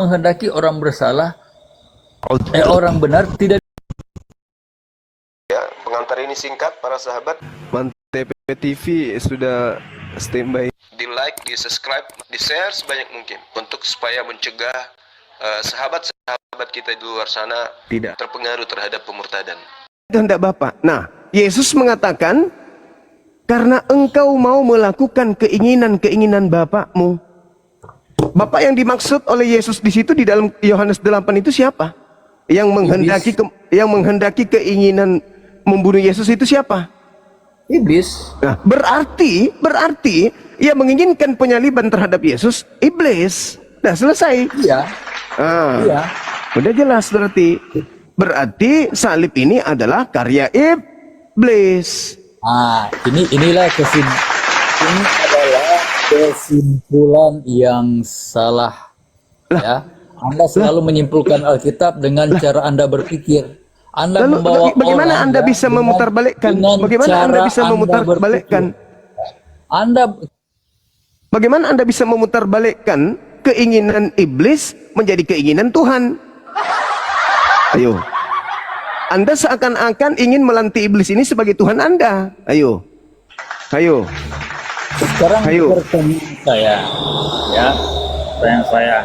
menghendaki orang bersalah, orang benar tidak. Ya, pengantar ini singkat para sahabat. Mantep TV sudah standby. Di like, di subscribe, di share sebanyak mungkin untuk supaya mencegah sahabat-sahabat kita di luar sana Tidak terpengaruh terhadap pemurtadan. kehendak Bapa. Nah, Yesus mengatakan, karena engkau mau melakukan keinginan-keinginan Bapakmu. Bapak yang dimaksud oleh Yesus di situ di dalam Yohanes 8 itu siapa? Yang menghendaki keinginan membunuh Yesus itu siapa? Iblis. Nah, berarti ia menginginkan penyaliban terhadap Yesus, iblis. Nah, selesai. Iya. Iya. Udah jelas berarti. Berarti salib ini adalah karya iblis. Inilah ini adalah kesimpulan yang salah. Ya. Anda selalu menyimpulkan Alkitab dengan cara Anda berpikir. Anda Lalu membawa bagaimana orang Anda bisa memutarbalikkan? Bagaimana Anda bisa memutarbalikkan? Bagaimana Anda bisa memutarbalikkan keinginan iblis menjadi keinginan Tuhan? Ayo. Anda seakan-akan ingin melantik iblis ini sebagai Tuhan Anda. Ayo. Ayo. Sekarang pertanyaan saya, ya, pertanyaan saya.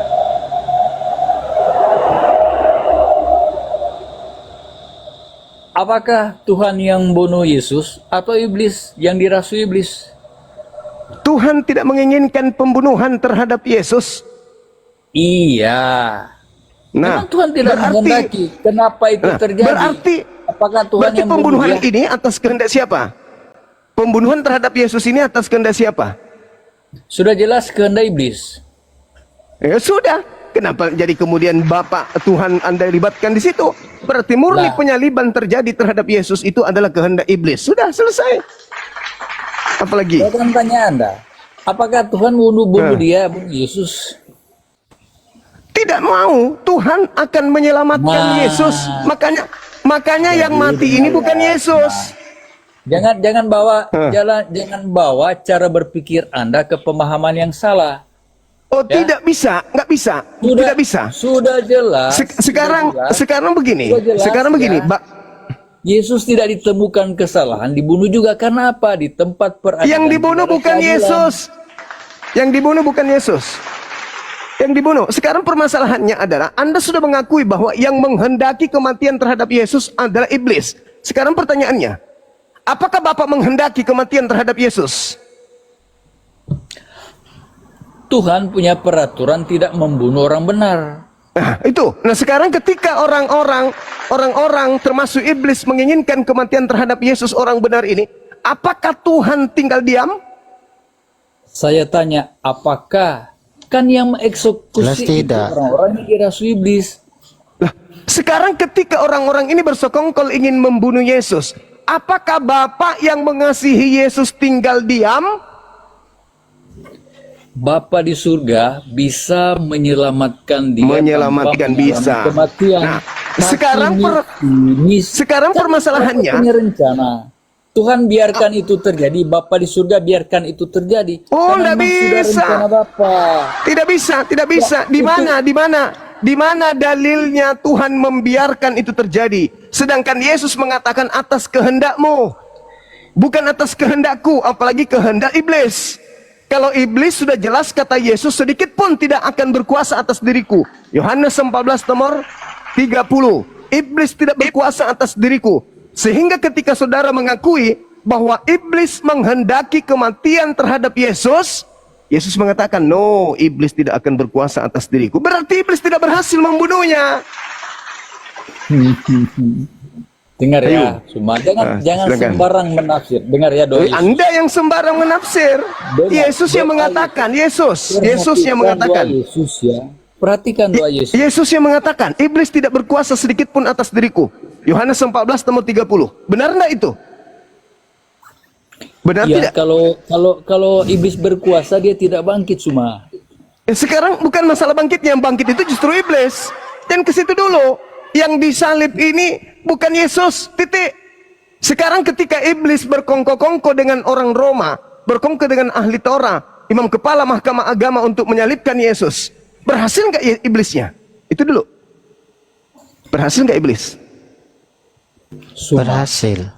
Apakah Tuhan yang bunuh Yesus atau iblis yang dirasui iblis? Tuhan tidak menginginkan pembunuhan terhadap Yesus. Iya. Nah, memang Tuhan tidak menghendaki. Kenapa itu terjadi? Apakah Tuhan yang pembunuhan ini atas kehendak siapa? Pembunuhan terhadap Yesus ini atas kehendak siapa? Sudah jelas kehendak iblis. Ya sudah. Kenapa jadi kemudian Bapak Tuhan Anda libatkan di situ? Berarti murni penyaliban terjadi terhadap Yesus itu adalah kehendak iblis. Sudah selesai. Apalagi? Saya akan tanya Anda, apakah Tuhan bunuh dia, bunuh Yesus? Tidak mau. Tuhan akan menyelamatkan Yesus. Makanya yang mati ini bukan Yesus. Jangan bawa cara berpikir Anda ke pemahaman yang salah. Oh, tidak bisa, nggak bisa, tidak bisa. Sudah jelas. Sekarang begini, Yesus tidak ditemukan kesalahan, dibunuh juga karena apa? Di tempat peradilan. Yang dibunuh bukan Yesus. Yang dibunuh bukan Yesus. Yang dibunuh. Sekarang permasalahannya adalah Anda sudah mengakui bahwa yang menghendaki kematian terhadap Yesus adalah iblis. Sekarang pertanyaannya, apakah Bapak menghendaki kematian terhadap Yesus? Tuhan punya peraturan tidak membunuh orang benar. Nah, itu. Nah, sekarang ketika orang-orang termasuk iblis menginginkan kematian terhadap Yesus orang benar ini, apakah Tuhan tinggal diam? Saya tanya, apakah? Kan yang mengeksekusi orang-orang yang dirasui iblis. Nah, sekarang ketika orang-orang ini bersekongkol ingin membunuh Yesus, apakah Bapak yang mengasihi Yesus tinggal diam? Bapa di surga bisa menyelamatkan dia, bisa. Kematian. Nah, sekarang permasalahannya. Punya rencana. Tuhan biarkan itu terjadi. Bapa di surga biarkan itu terjadi. Oh, tidak bisa. Tidak bisa. Di mana dalilnya Tuhan membiarkan itu terjadi? Sedangkan Yesus mengatakan atas kehendakmu, bukan atas kehendakku, apalagi kehendak iblis. Kalau iblis sudah jelas kata Yesus, sedikit pun tidak akan berkuasa atas diriku. Yohanes 14 nomor 30. Iblis tidak berkuasa atas diriku. Sehingga ketika saudara mengakui bahwa iblis menghendaki kematian terhadap Yesus, Yesus mengatakan, no, iblis tidak akan berkuasa atas diriku. Berarti iblis tidak berhasil membunuhnya. Dengar ya, cuma jangan sembarang menafsir. Dengar ya doa Yesus. Anda yang sembarang menafsir. Yesus yang mengatakan, Yesus yang mengatakan. Yesus ya. Perhatikan doa Yesus. Yesus yang mengatakan, iblis tidak berkuasa sedikit pun atas diriku. Yohanes 14 nomor 30. Benar enggak itu? Benar ya, tidak? Kalau iblis berkuasa dia tidak bangkit cuma. Sekarang bukan masalah bangkitnya, yang bangkit itu justru iblis. Dan ke situ dulu. Yang disalib ini bukan Yesus, titik. Sekarang ketika iblis berkongko-kongko dengan orang Roma, berkongko dengan ahli Torah, imam kepala mahkamah agama untuk menyalibkan Yesus, Berhasil nggak iblisnya? Itu dulu. Berhasil nggak iblis? Berhasil.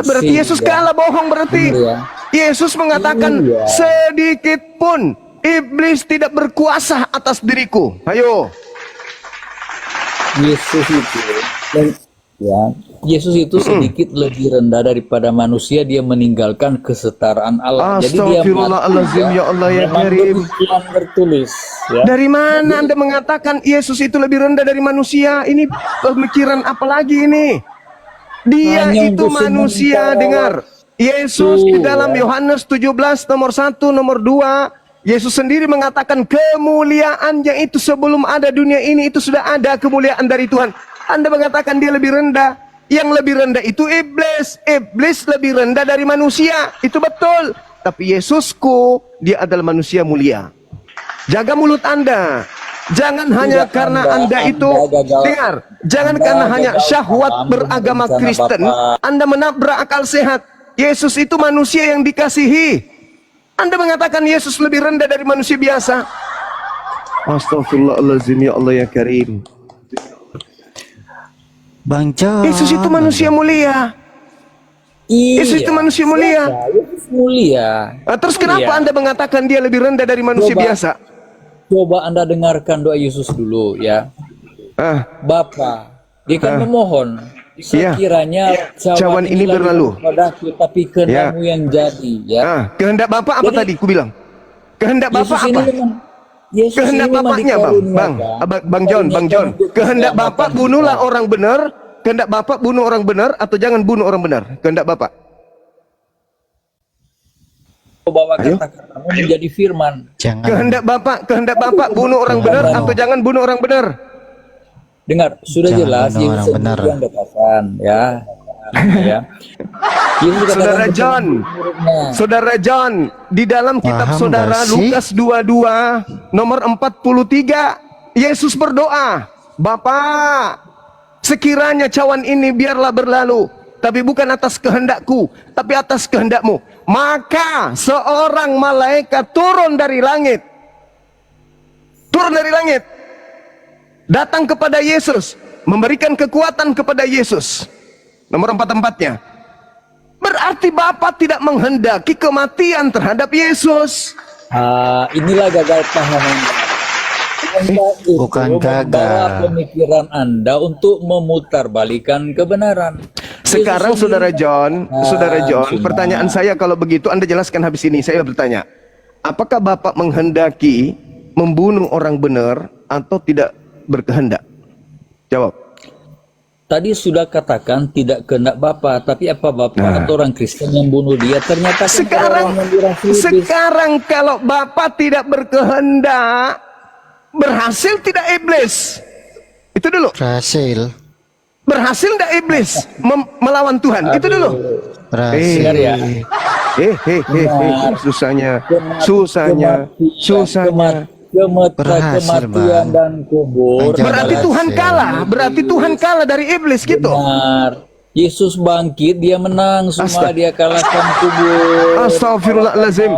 Berarti Yesus kalah, bohong berarti. Yesus mengatakan, sedikit pun iblis tidak berkuasa atas diriku. Ayo. Yesus itu sedikit lebih rendah daripada manusia. Dia meninggalkan kesetaraan Allah. Jadi dia Astagfirullahaladzim, ya Allah ya Karim. Tertulis. Ya. Dari mana Anda mengatakan Yesus itu lebih rendah dari manusia? Ini pemikiran apa lagi ini? Dia Hanya itu untuk manusia, sementara. dengar. Yesus di dalam Yohanes 17 nomor 1, nomor 2, Yesus sendiri mengatakan kemuliaannya itu sebelum ada dunia ini itu sudah ada kemuliaan dari Tuhan. Anda mengatakan dia lebih rendah. Yang lebih rendah itu iblis. Iblis lebih rendah dari manusia. Itu betul. Tapi Yesusku, dia adalah manusia mulia. Jaga mulut Anda. Jangan hanya karena Anda itu, dengar, jangan karena hanya syahwat beragama Kristen, Anda menabrak akal sehat. Yesus itu manusia yang dikasihi. Anda mengatakan Yesus lebih rendah dari manusia biasa. Astagfirullahaladzim, ya Allah ya Karim. Bang John. Yesus itu manusia mulia. Yesus itu manusia mulia. Yesus mulia. Terus kenapa Anda mengatakan dia lebih rendah dari manusia biasa? Coba Anda dengarkan doa Yesus dulu ya. Bapa, dia kan memohon, sekiranya cawan ini berlalu padaku, tapi kehendakmu yang jadi. Ya. Kehendak Bapak apa tadi? Ku bilang. Kehendak Bapak apa? Kehendak Bapaknya, Bang John. Kehendak Bapak bunuhlah orang benar. Kehendak Bapak bunuh orang benar atau jangan bunuh orang benar? Kehendak Bapak. Bawa kata-katamu menjadi firman. Jangan. Kehendak Bapak bunuh orang benar atau jangan bunuh orang benar? Dengar, sudah Jangan jelas bunuh orang benar. yang katakan, ya. Ya. Saudara John, di dalam kitab Paham saudara gak sih? Lukas 22 nomor 43, Yesus berdoa, Bapa, sekiranya cawan ini biarlah berlalu, tapi bukan atas kehendakku, tapi atas kehendakmu. Maka seorang malaikat turun dari langit, datang kepada Yesus, memberikan kekuatan kepada Yesus. Nomor 44-nya, berarti Bapa tidak menghendaki kematian terhadap Yesus. Inilah gagal paham. Bukan gagal. Pemikiran Anda untuk memutarbalikan kebenaran. Sekarang saudara John, pertanyaan saya kalau begitu Anda jelaskan habis ini. Saya bertanya, apakah Bapak menghendaki membunuh orang benar atau tidak berkehendak? Jawab. Tadi sudah katakan tidak kehendak Bapak, tapi apa Bapak atau orang Kristen yang bunuh dia? Ternyata sekarang kalau Bapak tidak berkehendak, berhasil tidak iblis? Itu dulu. Berhasil tidak iblis melawan Tuhan? Itu dulu. Berhasil. Susahnya. Kematian dan kubur. Berarti Tuhan kalah dari iblis gitu. Benar. Yesus bangkit, dia menang semua, dia kalahkan kubur. Astagfirullahaladzim.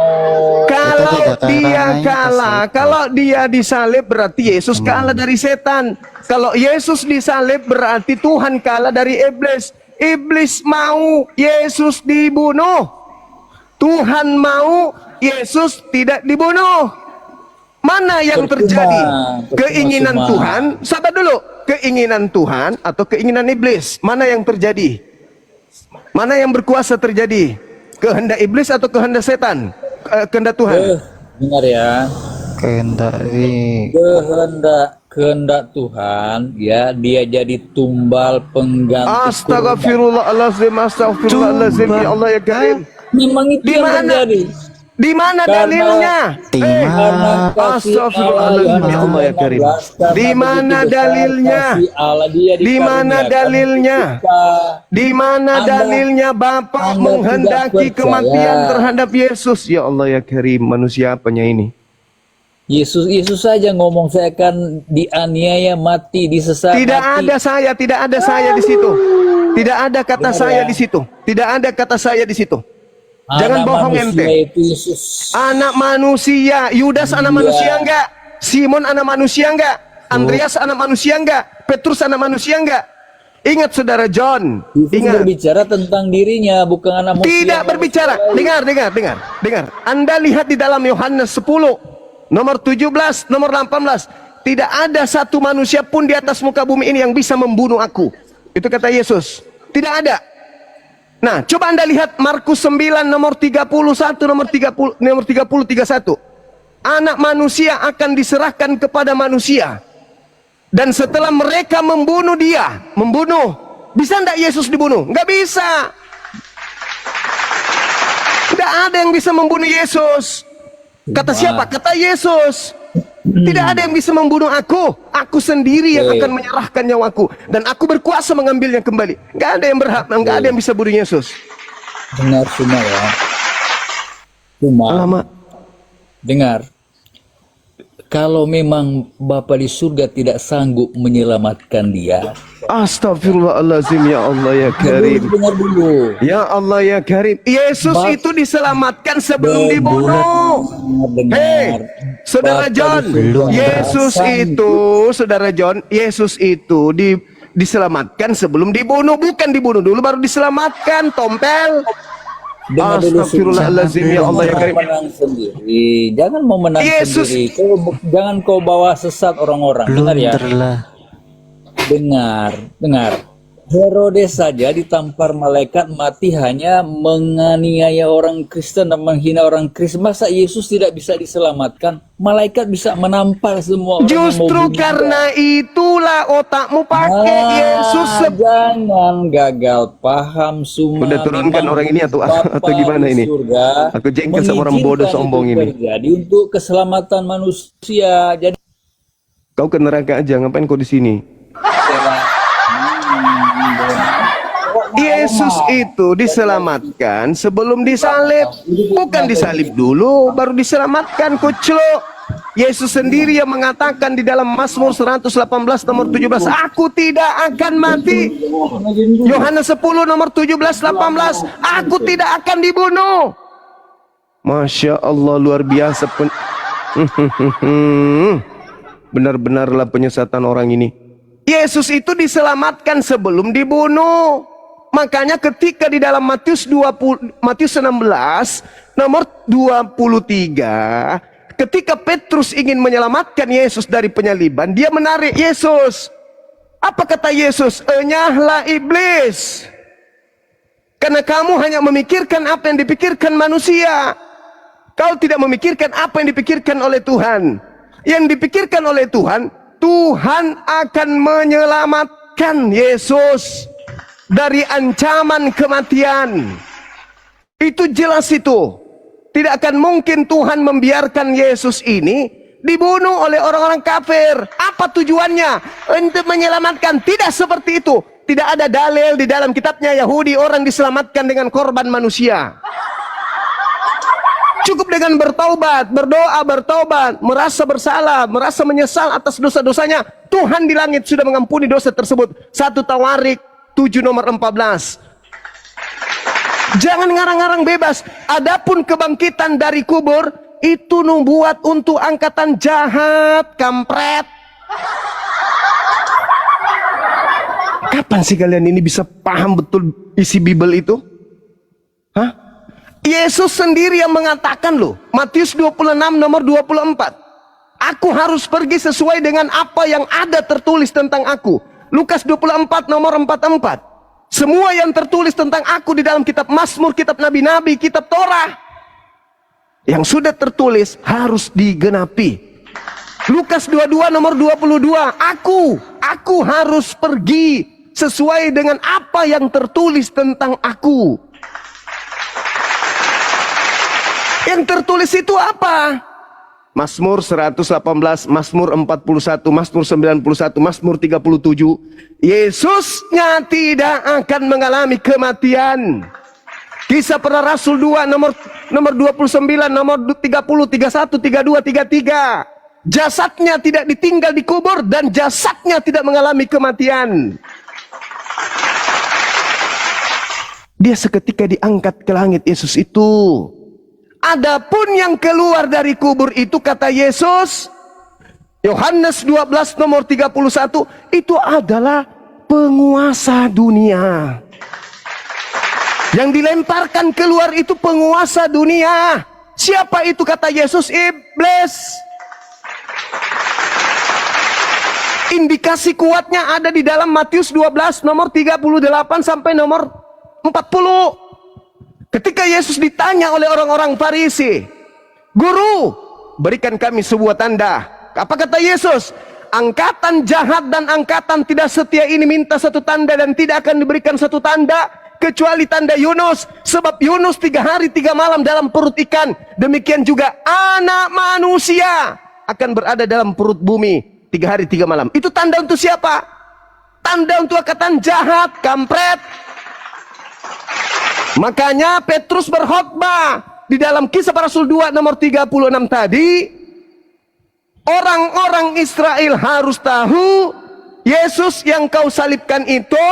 Kalau dia disalib berarti Yesus kalah dari setan. Kalau Yesus disalib berarti Tuhan kalah dari iblis. Iblis mau Yesus dibunuh. Tuhan mau Yesus tidak dibunuh. Mana yang terjadi? Keinginan Tuhan, sabar dulu. Keinginan Tuhan atau keinginan iblis? Mana yang terjadi? Mana yang berkuasa terjadi? Kehendak iblis atau kehendak setan? Kehendak Tuhan. Dengar ya. Kehendak Tuhan, ya, dia jadi tumbal pengganti. Astagfirullahaladzim, ya Allah ya Karim. Memang itu yang terjadi. Di mana dalilnya? Astagfirullahaladzim, ya Allah ya Karim. Di mana dalilnya? Di mana dalilnya? Di mana dalilnya Bapak menghendaki kematian terhadap Yesus? Ya Allah ya Karim, manusia apanya ini? Yesus saja ngomong, saya akan dianiaya, mati, disesat. Tidak ada saya di situ. Tidak ada kata saya di situ. Tidak ada kata saya di situ. Jangan bohong ente. Itu Yesus. Anak manusia, Yudas anak manusia enggak? Simon anak manusia enggak? Andreas anak manusia enggak? Petrus anak manusia enggak? Ingat saudara John, Yesus ingat. berbicara tentang dirinya, bukan anak manusia. Tidak berbicara. Dengar. Anda lihat di dalam Yohanes 10, nomor 17, nomor 18. Tidak ada satu manusia pun di atas muka bumi ini yang bisa membunuh aku. Itu kata Yesus. Tidak ada. Nah, coba Anda lihat Markus 9 nomor 31, nomor 31. Anak manusia akan diserahkan kepada manusia. Dan setelah mereka membunuh dia, bisa enggak Yesus dibunuh? Enggak bisa. Tidak ada yang bisa membunuh Yesus. Kata siapa? Kata Yesus. Tidak ada yang bisa membunuh aku. Aku sendiri yang akan menyerahkan nyawaku. Dan aku berkuasa mengambilnya kembali. Enggak ada yang berhak, enggak ada yang bisa bunuh Yesus. Dengar semua ya. Alamak. Dengar. Kalau memang Bapa di surga tidak sanggup menyelamatkan dia, Astagfirullahaladzim, ya Allah ya Karim. dengar dulu. Ya Allah ya Karim. Yesus itu diselamatkan sebelum dibunuh. Hei, saudara John, Yesus itu diselamatkan sebelum dibunuh, bukan dibunuh dulu baru diselamatkan, tompel. Astagfirullahaladzim, ya Allah ya Karim. Menang sendiri, jangan mau menang Yesus. sendiri. Jangan kau bawa sesat orang-orang. Dengar ya. Dengar. Herodes saja ditampar malaikat mati hanya menganiaya orang Kristen dan menghina orang Kristen. Masa Yesus tidak bisa diselamatkan? Malaikat bisa menampar semua orang. Justru karena itulah otakmu pakai Yesus. Jangan gagal paham semua. Udah turunkan orang ini atau gimana ini? Surga, aku jengkel sama orang bodoh sombong ini. Jadi untuk keselamatan manusia. Jadi kau ke neraka aja, ngapain kau di sini? Yesus itu diselamatkan sebelum disalib, bukan disalib dulu baru diselamatkan, kucluk. Yesus sendiri yang mengatakan di dalam Mazmur 118 nomor 17, aku tidak akan mati. Yohanes 10 nomor 17 18, aku tidak akan dibunuh. Masya Allah, luar biasa. Benar-benarlah penyesatan orang ini. Yesus itu diselamatkan sebelum dibunuh. Makanya ketika di dalam Matius 16 nomor 23, ketika Petrus ingin menyelamatkan Yesus dari penyaliban, dia menarik Yesus. Apa kata Yesus? Enyahlah iblis. Karena kamu hanya memikirkan apa yang dipikirkan manusia. Kau tidak memikirkan apa yang dipikirkan oleh Tuhan. Yang dipikirkan oleh Tuhan, Tuhan akan menyelamatkan Yesus dari ancaman kematian. Itu jelas itu. Tidak akan mungkin Tuhan membiarkan Yesus ini dibunuh oleh orang-orang kafir. Apa tujuannya? Untuk menyelamatkan. Tidak seperti itu. Tidak ada dalil di dalam kitabnya Yahudi orang diselamatkan dengan korban manusia. Cukup dengan bertaubat, berdoa, bertaubat, merasa bersalah, merasa menyesal atas dosa-dosanya. Tuhan di langit sudah mengampuni dosa tersebut. 1 Tawarik 7 nomor 14. Jangan ngarang-ngarang bebas. Adapun kebangkitan dari kubur itu nubuat untuk angkatan jahat, kampret. Kapan sih kalian ini bisa paham betul isi Bible itu? Hah? Yesus sendiri yang mengatakan loh, Matius 26 nomor 24. Aku harus pergi sesuai dengan apa yang ada tertulis tentang aku. Lukas 24 nomor 44. Semua yang tertulis tentang aku di dalam kitab Mazmur, kitab Nabi-Nabi, kitab Torah yang sudah tertulis harus digenapi. Lukas 22 nomor 22. Aku harus pergi sesuai dengan apa yang tertulis tentang aku. Yang tertulis itu apa? Mazmur 118, Mazmur 41, Mazmur 91, Mazmur 37. Yesusnya tidak akan mengalami kematian. Kisah para Rasul 2 nomor 29, nomor 30, 31, 32, 33. Jasadnya tidak ditinggal di kubur dan jasadnya tidak mengalami kematian. Dia seketika diangkat ke langit, Yesus itu. Adapun yang keluar dari kubur itu, kata Yesus, Yohanes 12 nomor 31, itu adalah penguasa dunia. Yang dilemparkan keluar itu penguasa dunia. Siapa itu kata Yesus? Iblis. Indikasi kuatnya ada di dalam Matius 12 nomor 38 sampai nomor 40. Ketika Yesus ditanya oleh orang-orang Farisi, "Guru, berikan kami sebuah tanda." Apa kata Yesus? "Angkatan jahat dan angkatan tidak setia ini minta satu tanda, dan tidak akan diberikan satu tanda kecuali tanda Yunus. Sebab Yunus 3 hari 3 malam dalam perut ikan. Demikian juga Anak Manusia akan berada dalam perut bumi 3 hari 3 malam." Itu tanda untuk siapa? Tanda untuk angkatan jahat, kampret. Makanya Petrus berkhotbah di dalam Kisah Para Rasul 2 nomor 36 tadi, orang-orang Israel harus tahu Yesus yang kau salibkan itu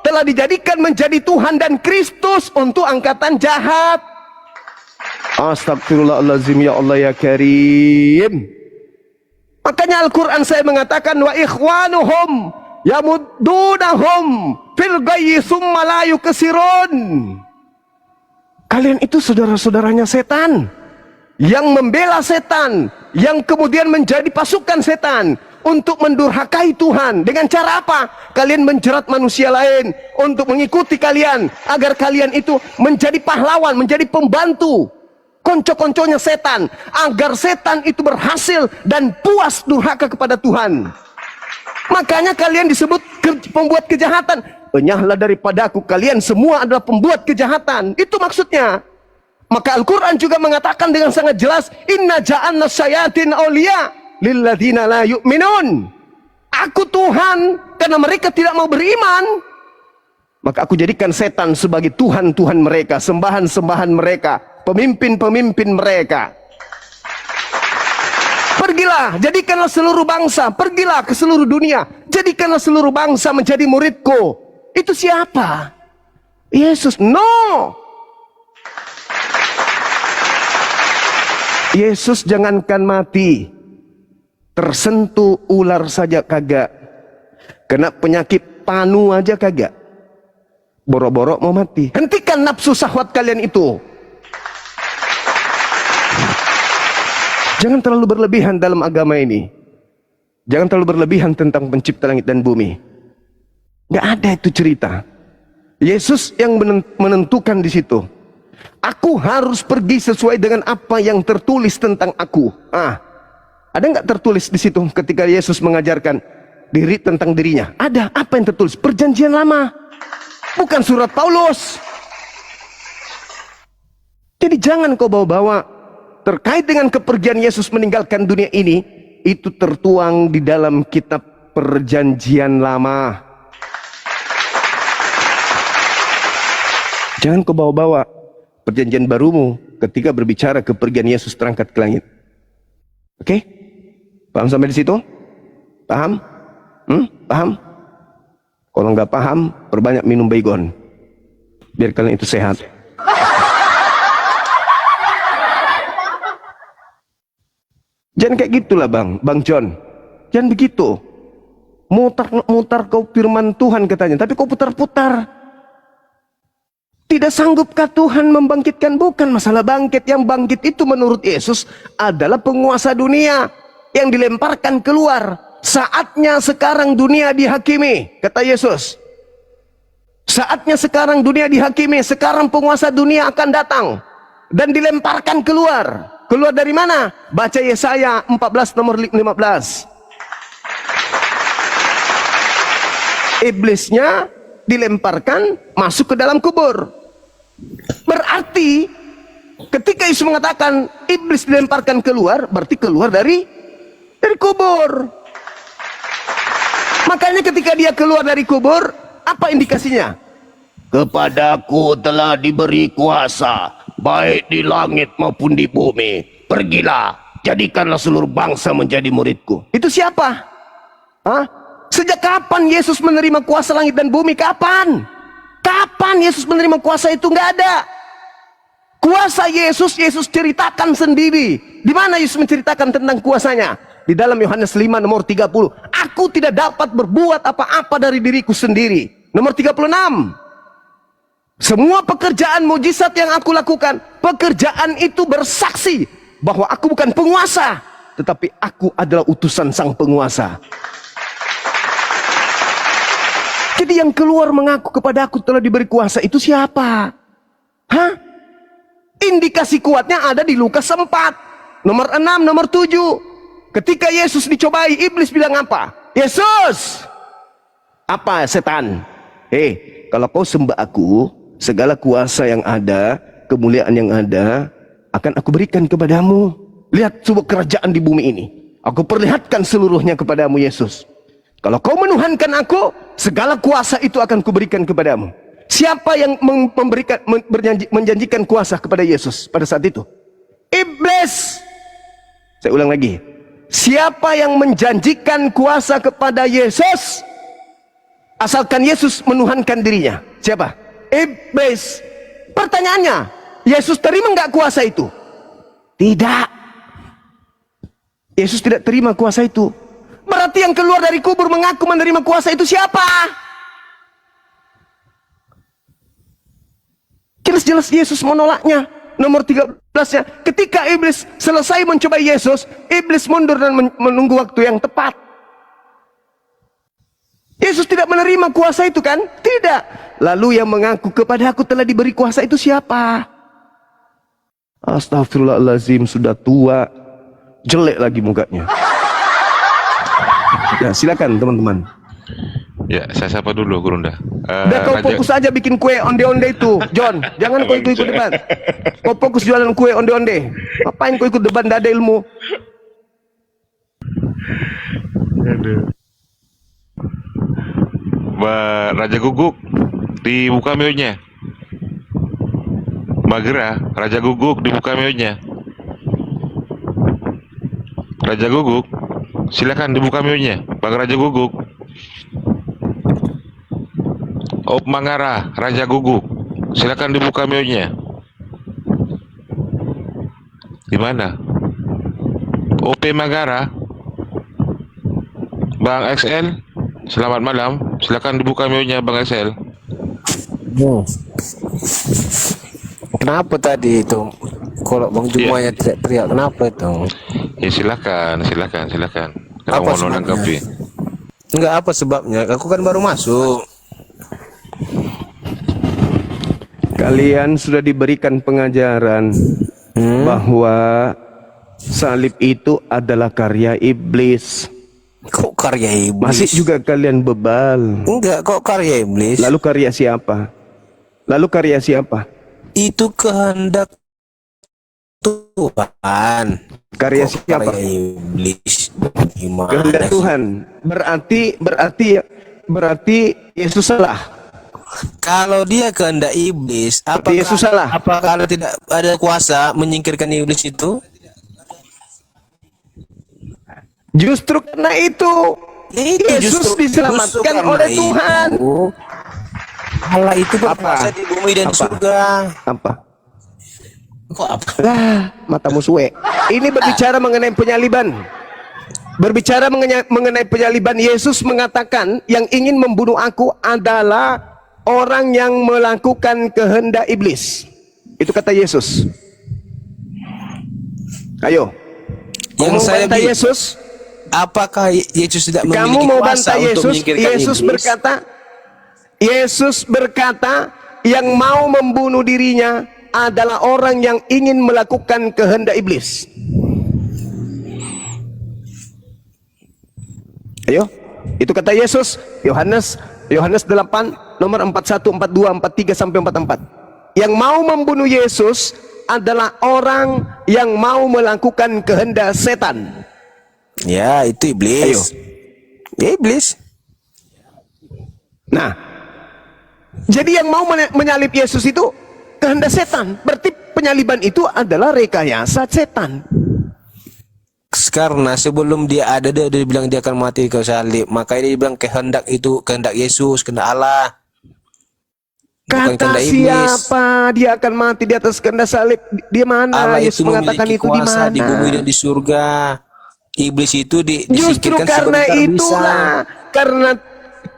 telah dijadikan menjadi Tuhan dan Kristus untuk angkatan jahat. Astagfirullahaladzim, ya Allah ya Karim. Makanya Al-Quran saya mengatakan, wa ikhwanuhum yamuddunahum fil ghayyi tsumma la yukasirun. Kalian itu saudara-saudaranya setan, yang membela setan, yang kemudian menjadi pasukan setan untuk mendurhakai Tuhan. Dengan cara apa? Kalian menjerat manusia lain untuk mengikuti kalian, agar kalian itu menjadi pahlawan, menjadi pembantu konco-konconya setan, agar setan itu berhasil dan puas durhaka kepada Tuhan. Makanya kalian disebut pembuat kejahatan. Enyahlah daripadaku, kalian semua adalah pembuat kejahatan. Itu maksudnya. Maka Al-Quran juga mengatakan dengan sangat jelas, inna ja'alna syayatin awliya lilladzina la yu'minun. Aku Tuhan karena mereka tidak mau beriman, maka aku jadikan setan sebagai Tuhan-Tuhan mereka, sembahan-sembahan mereka, pemimpin-pemimpin mereka. Pergilah, jadikanlah seluruh bangsa, pergilah ke seluruh dunia, jadikanlah seluruh bangsa menjadi muridku. Itu siapa? Yesus. No. Yesus jangankan mati, tersentuh ular saja kagak, kena penyakit panu aja kagak, boro-boro mau mati. Hentikan nafsu syahwat kalian itu. Jangan terlalu berlebihan dalam agama ini. Jangan terlalu berlebihan tentang pencipta langit dan bumi. Nggak ada itu cerita. Yesus yang menentukan di situ. Aku harus pergi sesuai dengan apa yang tertulis tentang aku. Ada nggak tertulis di situ ketika Yesus mengajarkan diri tentang dirinya? Ada. Apa yang tertulis? Perjanjian Lama, bukan surat Paulus. Jadi jangan kau bawa-bawa terkait dengan kepergian Yesus meninggalkan dunia ini. Itu tertuang di dalam kitab Perjanjian Lama. Jangan kau bawa-bawa perjanjian barumu ketika berbicara kepergian Yesus terangkat ke langit. Oke? Paham sampai di situ? Paham? Paham? Kalau nggak paham, perbanyak minum baygon, biar kalian itu sehat. Jangan kayak gitulah Bang John. Jangan begitu. Mutar-mutar kau firman Tuhan katanya, tapi kau putar-putar. Tidak sanggupkah Tuhan membangkitkan? Bukan masalah bangkit. Yang bangkit itu menurut Yesus adalah penguasa dunia yang dilemparkan keluar. Saatnya sekarang dunia dihakimi, kata Yesus. Saatnya sekarang dunia dihakimi. Sekarang penguasa dunia akan datang dan dilemparkan keluar. Keluar dari mana? Baca Yesaya 14 nomor 15. Iblisnya dilemparkan masuk ke dalam kubur. Berarti ketika Yesus mengatakan iblis dilemparkan keluar, berarti keluar dari kubur. Makanya ketika dia keluar dari kubur, apa indikasinya? Kepadaku telah diberi kuasa, baik di langit maupun di bumi. Pergilah, jadikanlah seluruh bangsa menjadi muridku. Itu siapa? Sejak kapan Yesus menerima kuasa langit dan bumi? Kapan? Kapan Yesus menerima kuasa itu? Nggak ada. Kuasa Yesus ceritakan sendiri. Di mana Yesus menceritakan tentang kuasanya? di dalam Yohanes 5 nomor 30. Aku tidak dapat berbuat apa-apa dari diriku sendiri. Nomor 36. Semua pekerjaan mujizat yang aku lakukan, pekerjaan itu bersaksi bahwa aku bukan penguasa, tetapi aku adalah utusan sang penguasa. Jadi yang keluar mengaku kepada aku telah diberi kuasa itu siapa? Hah? Indikasi kuatnya ada di Lukas 4. Nomor 6, nomor 7. Ketika Yesus dicobai, iblis bilang apa? Yesus! Apa setan? Kalau kau sembah aku, segala kuasa yang ada, kemuliaan yang ada, akan aku berikan kepadamu. Lihat sebuah kerajaan di bumi ini. Aku perlihatkan seluruhnya kepadamu, Yesus. Kalau kau menuhankan aku, segala kuasa itu akan kuberikan kepadamu. Siapa yang menjanjikan kuasa kepada Yesus pada saat itu? Iblis. Saya ulang lagi. Siapa yang menjanjikan kuasa kepada Yesus? Asalkan Yesus menuhankan dirinya. Siapa? Iblis. Pertanyaannya, Yesus terima nggak kuasa itu? Tidak. Yesus tidak terima kuasa itu. Berarti yang keluar dari kubur mengaku menerima kuasa itu siapa? Jelas-jelas Yesus menolaknya. Nomor 13-nya, ketika iblis selesai mencobai Yesus, iblis mundur dan menunggu waktu yang tepat. Yesus tidak menerima kuasa itu kan? Tidak. Lalu yang mengaku kepada aku telah diberi kuasa itu siapa? Astagfirullahaladzim, sudah tua, jelek lagi mukanya. Ya silakan teman-teman. Ya, saya sapa dulu Gurunda. Udah kau fokus aja bikin kue onde-onde itu, John. Jangan kau ikut debat. Kau fokus jualan kue onde-onde. Ngapain kau ikut debat, nggak ada ilmu. Raja Guguk dibuka mionya. Magera, Raja Guguk dibuka mionya. Raja Guguk, silakan dibuka mionya, Bang Raja Guguk. Op Mangara, Raja Guguk, silakan dibuka mionya. Di mana? OP Mangara, Bang XL, selamat malam. Silakan dibuka mionya, Bang XL. Kenapa tadi itu? Kalau Bang Jumaya teriak-teriak, kenapa itu? Ya silakan. Kalau mau menanggapi. Enggak, apa sebabnya? Aku kan baru masuk. Kalian sudah diberikan pengajaran bahwa salib itu adalah karya iblis. Kok karya iblis? Masih juga kalian bebal. Enggak, kok karya iblis? Lalu karya siapa? Itu kehendak Tuhan. Karya kok siapa? Karya iblis. Gimana? Kehendak Tuhan. Berarti Yesus salah. Kalau dia kehendak iblis, apakah Yesus salah? Apakah tidak ada kuasa menyingkirkan iblis itu? Justru karena itu Yesus diselamatkan oleh Tuhan. Allah itu berkuasa di bumi dan di surga. Apa? Kok apa? Lah, matamu suwe. Ini berbicara mengenai penyaliban. Berbicara mengenai penyaliban, Yesus mengatakan yang ingin membunuh aku adalah orang yang melakukan kehendak iblis. Itu kata Yesus. Ayo. Yang saya bantah Yesus. Apakah Yesus tidak memiliki Kamu mau kuasa bantah untuk Yesus? menyingkirkan iblis? Yesus berkata, yang mau membunuh dirinya adalah orang yang ingin melakukan kehendak iblis. Ayo, itu kata Yesus. Yohanes 8 nomor 41, 42, 43 sampai 44. Yang mau membunuh Yesus adalah orang yang mau melakukan kehendak setan. Ya, itu iblis. Ayo. Ya, iblis. Nah, jadi yang mau menyalib Yesus itu kehendak setan. Berarti penyaliban itu adalah rekayasa setan. Karena sebelum dia ada, dia bilang dia akan mati ke salib. Makanya dia bilang kehendak itu kehendak Yesus, kehendak Allah. Kata siapa dia akan mati di atas kehendak salib? Di mana Allah Yesus itu mengatakan memiliki itu? Di kuasa mana? di bumi dan di surga. Iblis itu Justru disingkirkan karena sebentar itulah,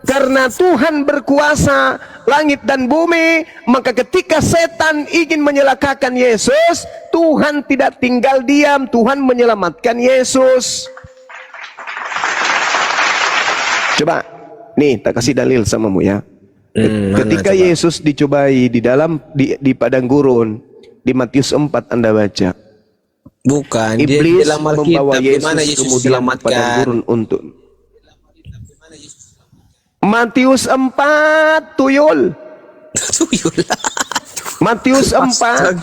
karena Tuhan berkuasa langit dan bumi, maka ketika setan ingin menyelakakan Yesus, Tuhan tidak tinggal diam, Tuhan menyelamatkan Yesus. Coba, nih tak kasih dalil samamu ya. Ketika Yesus dicobai di padang gurun, di Matius 4 Anda baca. Bukan, Iblis dia dalam membawa Alkitab, Yesus, gimana Yesus kemudian ke padang diselamatkan? gurun untuk Matius 4 tuyul. Matius 4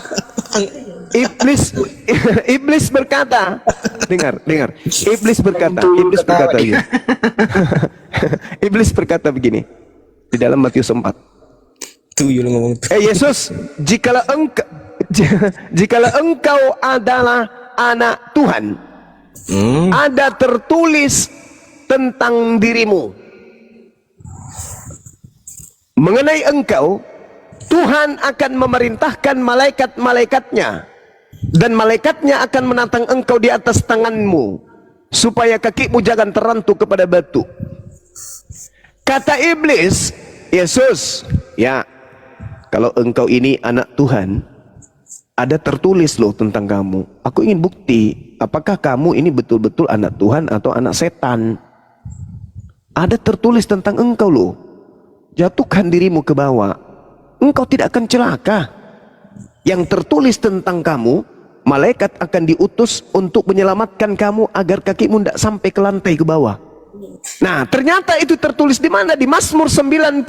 Iblis berkata, dengar. Iblis berkata ya. Iblis berkata begini di dalam Matius 4. Tuyul ngomong. Yesus, jikalau engkau adalah anak Tuhan, ada tertulis tentang dirimu. Mengenai engkau, Tuhan akan memerintahkan malaikat-malaikatnya, dan malaikatnya akan menatang engkau di atas tanganmu, supaya kakimu jangan terrantuk kepada batu. Kata iblis, Yesus, ya, kalau engkau ini anak Tuhan, ada tertulis loh tentang kamu. Aku ingin bukti, apakah kamu ini betul-betul anak Tuhan atau anak setan. Ada tertulis tentang engkau loh. Jatuhkan dirimu ke bawah, engkau tidak akan celaka. Yang tertulis tentang kamu, malaikat akan diutus untuk menyelamatkan kamu agar kakimu tidak sampai ke lantai ke bawah. Nah, ternyata itu tertulis di mana? Di Mazmur 91.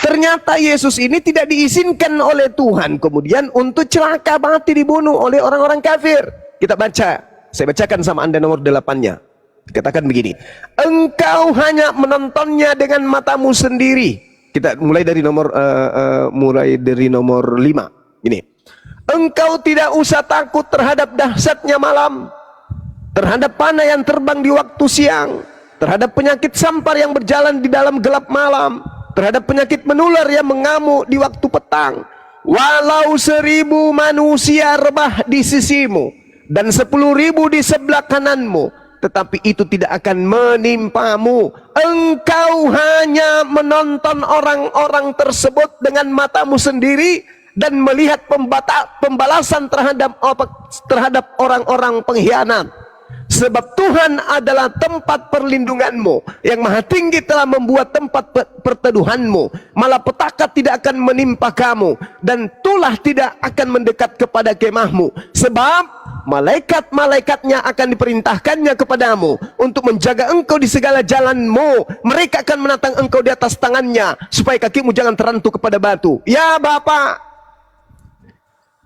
Ternyata Yesus ini tidak diizinkan oleh Tuhan kemudian untuk celaka mati dibunuh oleh orang-orang kafir. Kita baca, saya bacakan sama Anda nomor 8-nya. Katakan begini, engkau hanya menontonnya dengan matamu sendiri. Kita mulai dari nomor 5. Ini, engkau tidak usah takut terhadap dahsyatnya malam, terhadap panah yang terbang di waktu siang, terhadap penyakit sampar yang berjalan di dalam gelap malam, terhadap penyakit menular yang mengamuk di waktu petang. Walau 1000 manusia rebah di sisimu dan 10.000 di sebelah kananmu, tetapi itu tidak akan menimpamu. Engkau hanya menonton orang-orang tersebut dengan matamu sendiri dan melihat pembalasan terhadap orang-orang pengkhianat. Sebab Tuhan adalah tempat perlindunganmu, yang maha tinggi telah membuat tempat perteduhanmu. Malapetaka tidak akan menimpa kamu, dan tulah tidak akan mendekat kepada kemahmu. Sebab malaikat-malaikatnya akan diperintahkannya kepadamu untuk menjaga engkau di segala jalanmu. Mereka akan menatang engkau di atas tangannya, supaya kakimu jangan terantuk kepada batu. Ya Bapa,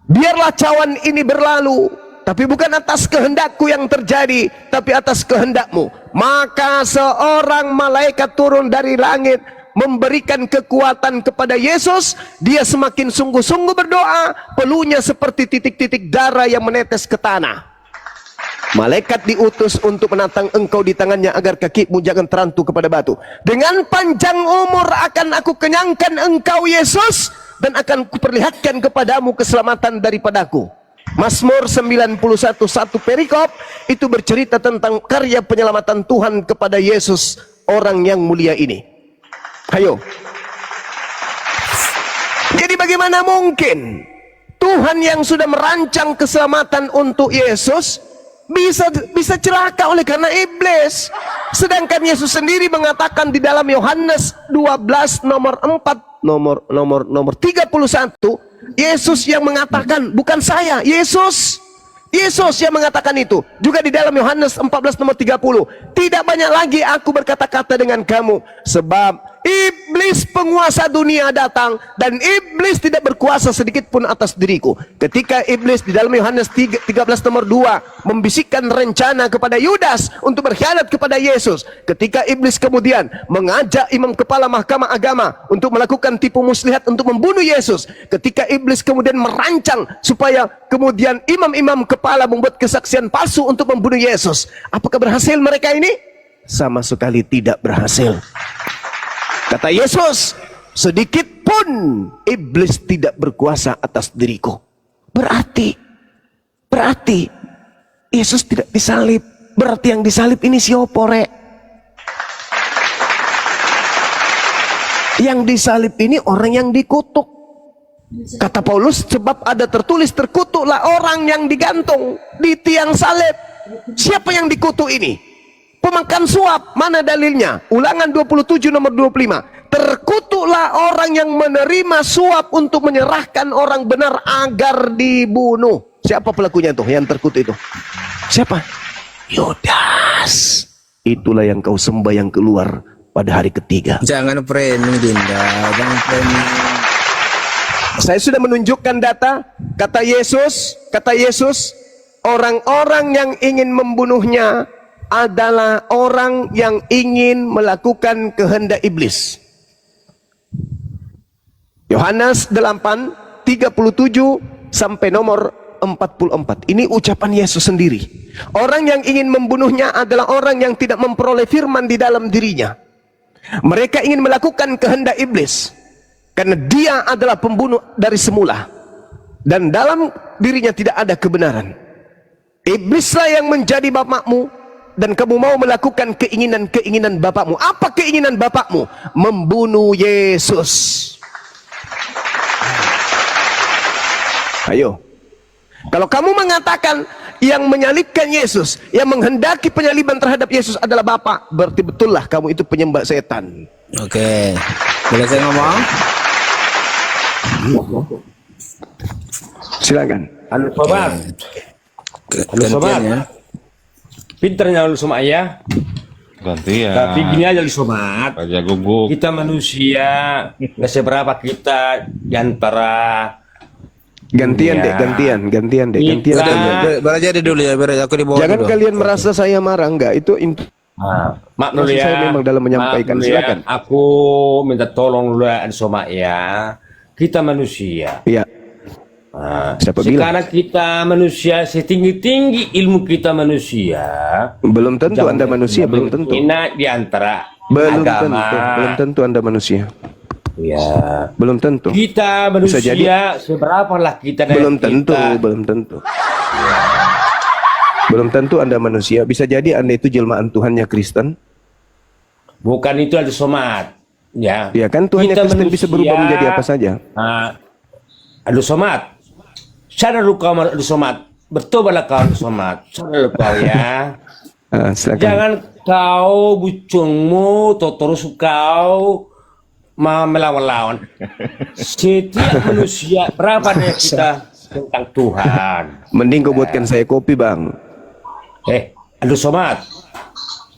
biarlah cawan ini berlalu, tapi bukan atas kehendakku yang terjadi, tapi atas kehendakmu. Maka seorang malaikat turun dari langit memberikan kekuatan kepada Yesus. Dia semakin sungguh-sungguh berdoa, peluhnya seperti titik-titik darah yang menetes ke tanah. Malaikat diutus untuk menatang engkau di tangannya agar kakimu jangan terantuk kepada batu. Dengan panjang umur akan aku kenyangkan engkau Yesus, dan akan kuperlihatkan kepadamu keselamatan daripadaku. Mazmur 91 1 perikop itu bercerita tentang karya penyelamatan Tuhan kepada Yesus, orang yang mulia ini. Ayo. Jadi bagaimana mungkin Tuhan yang sudah merancang keselamatan untuk Yesus bisa celaka oleh karena iblis? Sedangkan Yesus sendiri mengatakan di dalam Yohanes 12 nomor 31, Yesus yang mengatakan, bukan saya, Yesus yang mengatakan itu. Juga di dalam Yohanes 14 nomor 30, tidak banyak lagi aku berkata-kata dengan kamu, sebab iblis penguasa dunia datang, dan iblis tidak berkuasa sedikit pun atas diriku. Ketika iblis di dalam Yohanes 13 nomor 2 membisikkan rencana kepada Yudas untuk berkhianat kepada Yesus, ketika iblis kemudian mengajak imam kepala mahkamah agama untuk melakukan tipu muslihat untuk membunuh Yesus, ketika iblis kemudian merancang supaya kemudian imam-imam kepala membuat kesaksian palsu untuk membunuh Yesus, apakah berhasil mereka ini? Sama sekali tidak berhasil. Kata Yesus, sedikit pun iblis tidak berkuasa atas diriku. Berarti Yesus tidak disalib. Berarti yang disalib ini siapa, rek? Yang disalib ini orang yang dikutuk. Kata Paulus, sebab ada tertulis, terkutuklah orang yang digantung di tiang salib. Siapa yang dikutuk ini? Pemakan suap. Mana dalilnya? Ulangan 27 nomor 25. Terkutuklah orang yang menerima suap untuk menyerahkan orang benar agar dibunuh. Siapa pelakunya tuh yang terkutuk itu? Siapa? Yudas. Itulah yang kau sembah yang keluar pada hari ketiga. Jangan framing, Dinda. Jangan framing. Saya sudah menunjukkan data. Kata Yesus, orang-orang yang ingin membunuhnya adalah orang yang ingin melakukan kehendak iblis. Yohanes 8:37 sampai nomor 44. Ini ucapan Yesus sendiri. Orang yang ingin membunuhnya adalah orang yang tidak memperoleh firman di dalam dirinya. Mereka ingin melakukan kehendak iblis karena dia adalah pembunuh dari semula dan dalam dirinya tidak ada kebenaran. Iblislah yang menjadi bapakmu dan kamu mau melakukan keinginan-keinginan bapakmu. Apa keinginan bapakmu? Membunuh Yesus. Ayo. Kalau kamu mengatakan yang menyalibkan Yesus, yang menghendaki penyaliban terhadap Yesus adalah Bapa, berarti betullah kamu itu penyembah setan. Oke. Boleh saya ngomong? Silakan. Halo sobat. Halo sobat. Ya. Pinternya lu sobat ya. Gantian. Tapi gini aja lu sobat. Raja Guguk. Kita manusia nggak seberapa kita di antara Gantian dek, gantian dek. Biar aja dulu ya, biar aku di bawah. Jangan dulu. kalian merasa saya marah, enggak. Itu maaf dulu maksud ya. saya memang dalam menyampaikan. Maaf dulu ya. Silakan. Aku minta tolong dulu ya sobat ya. Kita manusia. Iya. Siapa bilang? Sekarang kita manusia setinggi-tinggi ilmu kita manusia. Belum tentu Anda manusia, belum tentu. Ini di antara Belum agama. belum tentu Anda manusia. Ya. Belum tentu. Kita Bisa manusia jadi. seberapa lah kita dari Belum tentu, kita. belum tentu. Belum tentu Anda manusia. Bisa jadi Anda itu jelmaan Tuhannya Kristen. Bukan itu ada somat. Ya. Ya kan Tuhannya Kita Kristen bisa berubah manusia, menjadi apa saja. Adu somat. Sadar lu kau adu somat. Bertobatlah kau adu somat. Sadar lu kau ya. Silakan. Jangan kau bucungmu atau terus kau melawan-lawan. Setiap manusia berapa dari kita tentang Tuhan. Mending kau buatkan saya kopi, Bang. Adu somat.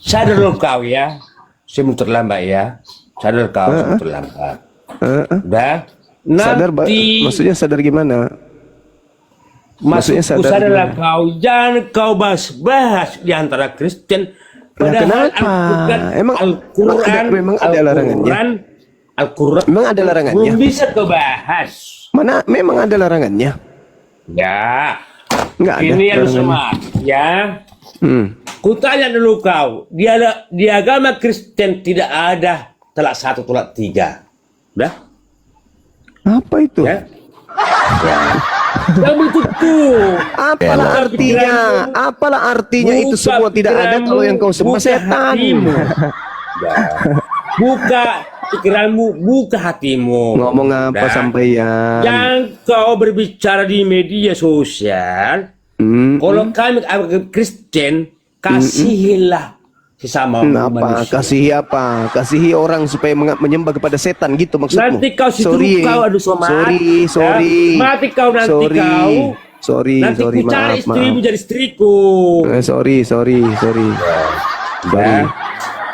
Sadar lu kau ya. Saya mau terlambat ya. Sadar kau saya mau terlambat. Udah. Sadar, Nanti maksudnya sadar gimana? Maksudnya sadarlah kau. Jangan kau bahas-bahas di antara Kristen. Padahal Al-Quran, memang ada larangannya. Al-Quran Memang ada larangannya. belum bisa kau bahas. Mana memang ada larangannya? Ya. Enggak ada. Ini yang larangannya. semua. Ya. Ku tanya dulu kau. Di agama Kristen tidak ada talak 1, talak 3. Udah? Apa itu? Ya. Yang begitu. Apalah artinya? Apalah artinya itu semua tidak ada kalau yang kau sembah setan. Buka pikiranmu, buka hatimu. Ngomong apa sampeyan? Yang kau berbicara di media sosial. Kalau kami Kristen, kasihilah sesama Apa? manusia. Kasihi apa? Kasihi orang supaya menyembah kepada setan gitu maksudmu? Nanti kau sorry, kau adu somat. sorry. Mati kau nanti sorry. kau. Sorry, Nanti ku cari istrimu maaf. jadi istriku. Sorry. Sorry.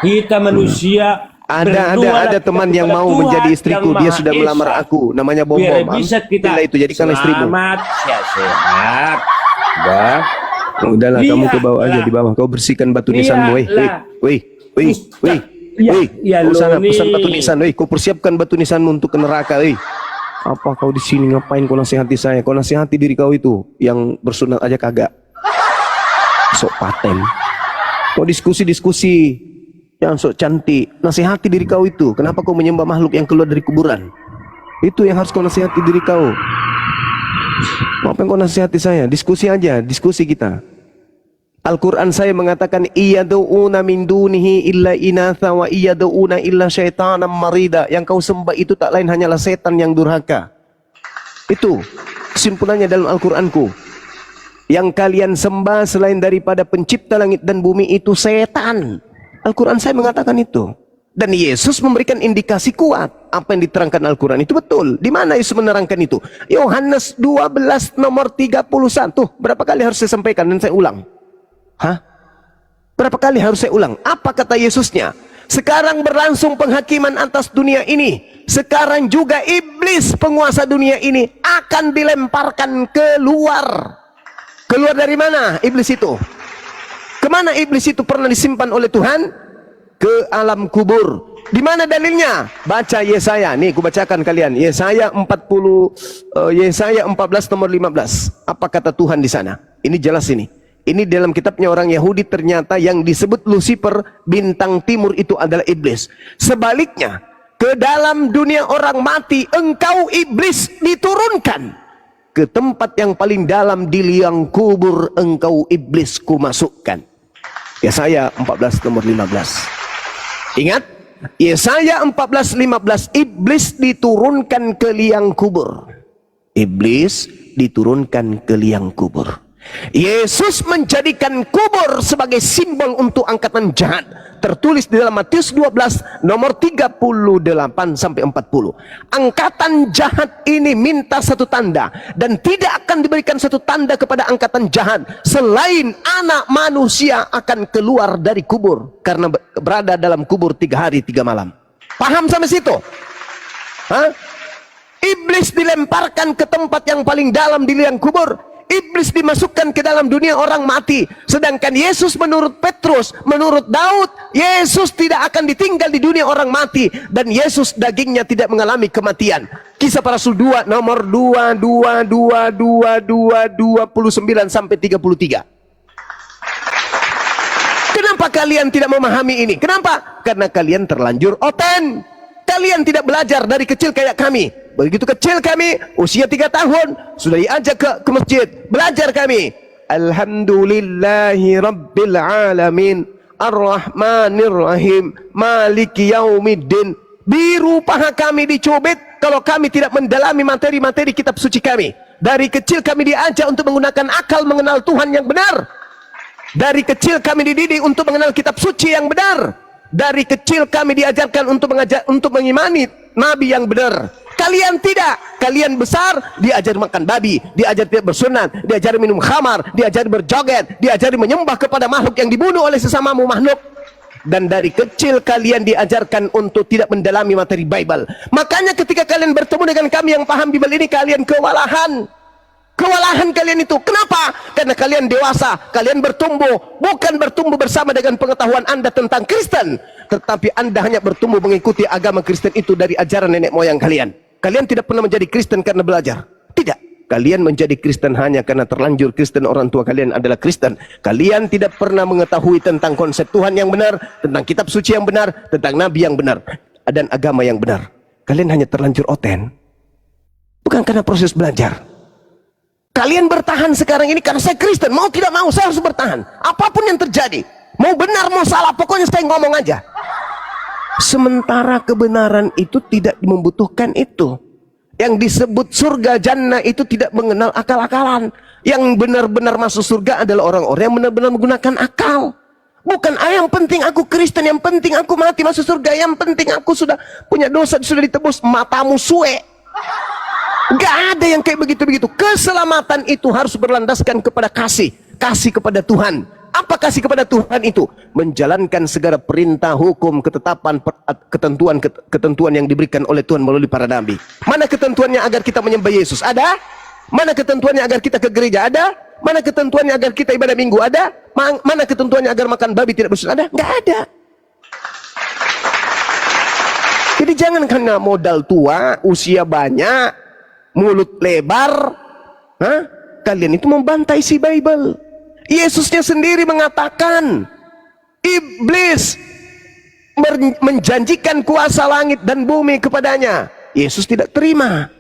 Kita manusia. Ada teman yang mau menjadi istriku. Dia sudah melamar aku. Namanya Bom Biar Bom. bisa kita Bila itu jadikanlah istrimu. selamat, sehat. Dah. Udahlah, kamu ke bawah aja di bawah. Kau bersihkan batu nisanmu, weh. Kau sana pesan batu nisan, weh. Kau persiapkan batu nisanmu untuk ke neraka, weh. Apa kau di sini ngapain kau nasihati saya? Kau nasihati diri kau itu yang bersunat aja kagak. Sok paten. Kau diskusi. Yang sok cantik. Nasihati diri kau itu. Kenapa kau menyembah makhluk yang keluar dari kuburan? Itu yang harus kau nasihati diri kau. Apa yang kau nasihati saya? Diskusi aja, diskusi kita. Al-Quran saya mengatakan iyad'una min dunihi illa inatha wa iyad'una illa syaitanan marida. Yang kau sembah itu tak lain hanyalah setan yang durhaka. Itu kesimpulannya dalam Al-Quranku. Yang kalian sembah selain daripada pencipta langit dan bumi itu setan. Al-Quran saya mengatakan itu. Dan Yesus memberikan indikasi kuat. Apa yang diterangkan Al-Quran itu betul. Di mana Yesus menerangkan itu? Yohanes 12 nomor 31. Berapa kali harus saya sampaikan dan saya ulang? Hah? Berapa kali harus saya ulang? Apa kata Yesusnya? Sekarang berlangsung penghakiman atas dunia ini. Sekarang juga iblis penguasa dunia ini akan dilemparkan keluar. Keluar dari mana iblis itu? Kemana iblis itu pernah disimpan oleh Tuhan? Ke alam kubur. Di mana dalilnya? Baca Yesaya. Nih, aku bacakan kalian. Yesaya 14 nomor 15. Apa kata Tuhan di sana? Ini jelas ini. Ini dalam kitabnya orang Yahudi, ternyata yang disebut Lucifer, bintang timur, itu adalah iblis. Sebaliknya, ke dalam dunia orang mati, engkau iblis diturunkan. Ke tempat yang paling dalam di liang kubur, engkau iblis kumasukkan. Yesaya 14 nomor 15. Ingat, Yesaya 14:15, iblis diturunkan ke liang kubur. Iblis diturunkan ke liang kubur. Yesus menjadikan kubur sebagai simbol untuk angkatan jahat. Tertulis di dalam Matius 12 nomor 38 sampai 40. Angkatan jahat ini minta satu tanda, dan tidak akan diberikan satu tanda kepada angkatan jahat selain anak manusia akan keluar dari kubur, karena berada dalam kubur 3 hari 3 malam. Paham sampai situ? Hah? Iblis dilemparkan ke tempat yang paling dalam di liang kubur. Iblis dimasukkan ke dalam dunia orang mati. Sedangkan Yesus menurut Petrus, menurut Daud, Yesus tidak akan ditinggal di dunia orang mati. Dan Yesus dagingnya tidak mengalami kematian. Kisah Para Rasul 2 nomor 29 sampai 33. Kenapa kalian tidak memahami ini? Kenapa? Karena kalian terlanjur oten. Kalian tidak belajar dari kecil kayak kami. Begitu kecil kami, usia 3 tahun, sudah diajak ke masjid. Belajar kami. Alhamdulillahi Rabbil Alamin, Ar-Rahmanir Rahim, Maliki Yaumiddin. Biru paha kami dicubit kalau kami tidak mendalami materi-materi kitab suci kami. Dari kecil kami diajak untuk menggunakan akal mengenal Tuhan yang benar. Dari kecil kami dididik untuk mengenal kitab suci yang benar. Dari kecil kami diajarkan untuk mengimani nabi yang benar. Kalian tidak. Kalian besar diajar makan babi, diajar tidak bersunat, diajar minum khamar, diajar berjoget, diajar menyembah kepada makhluk yang dibunuh oleh sesamamu makhluk. Dan dari kecil kalian diajarkan untuk tidak mendalami materi Bible. Makanya ketika kalian bertemu dengan kami yang paham Bible ini, kalian kewalahan. Kewalahan kalian itu. Kenapa? Karena kalian dewasa, kalian bertumbuh. Bukan bertumbuh bersama dengan pengetahuan Anda tentang Kristen, tetapi Anda hanya bertumbuh mengikuti agama Kristen itu dari ajaran nenek moyang kalian. Kalian tidak pernah menjadi Kristen karena belajar. Tidak. Kalian menjadi Kristen hanya karena terlanjur Kristen, orang tua kalian adalah Kristen. Kalian tidak pernah mengetahui tentang konsep Tuhan yang benar, tentang kitab suci yang benar, tentang nabi yang benar, dan agama yang benar. Kalian hanya terlanjur oten. Bukan karena proses belajar. Kalian bertahan sekarang ini karena saya Kristen. Mau tidak mau saya harus bertahan. Apapun yang terjadi. Mau benar mau salah, pokoknya saya ngomong aja. Sementara kebenaran itu tidak membutuhkan itu. Yang disebut surga jannah itu tidak mengenal akal-akalan. Yang benar-benar masuk surga adalah orang-orang yang benar-benar menggunakan akal. Bukan yang penting aku Kristen, yang penting aku mati masuk surga, yang penting aku sudah punya dosa, sudah ditebus, matamu suwe. Gak ada yang kayak begitu-begitu. Keselamatan itu harus berlandaskan kepada kasih. Kasih kepada Tuhan. Apa kasih kepada Tuhan itu? Menjalankan segala perintah, hukum, ketetapan, ketentuan yang diberikan oleh Tuhan melalui para nabi. Mana ketentuannya agar kita menyembah Yesus? Ada? Mana ketentuannya agar kita ke gereja? Ada? Mana ketentuannya agar kita ibadah minggu? Ada? Mana ketentuannya agar makan babi tidak bersuci? Ada? Nggak ada. Jadi jangan karena modal tua, usia banyak, mulut lebar, kalian itu membantai si Bible. Yesusnya sendiri mengatakan, iblis menjanjikan kuasa langit dan bumi kepadanya. Yesus tidak terima.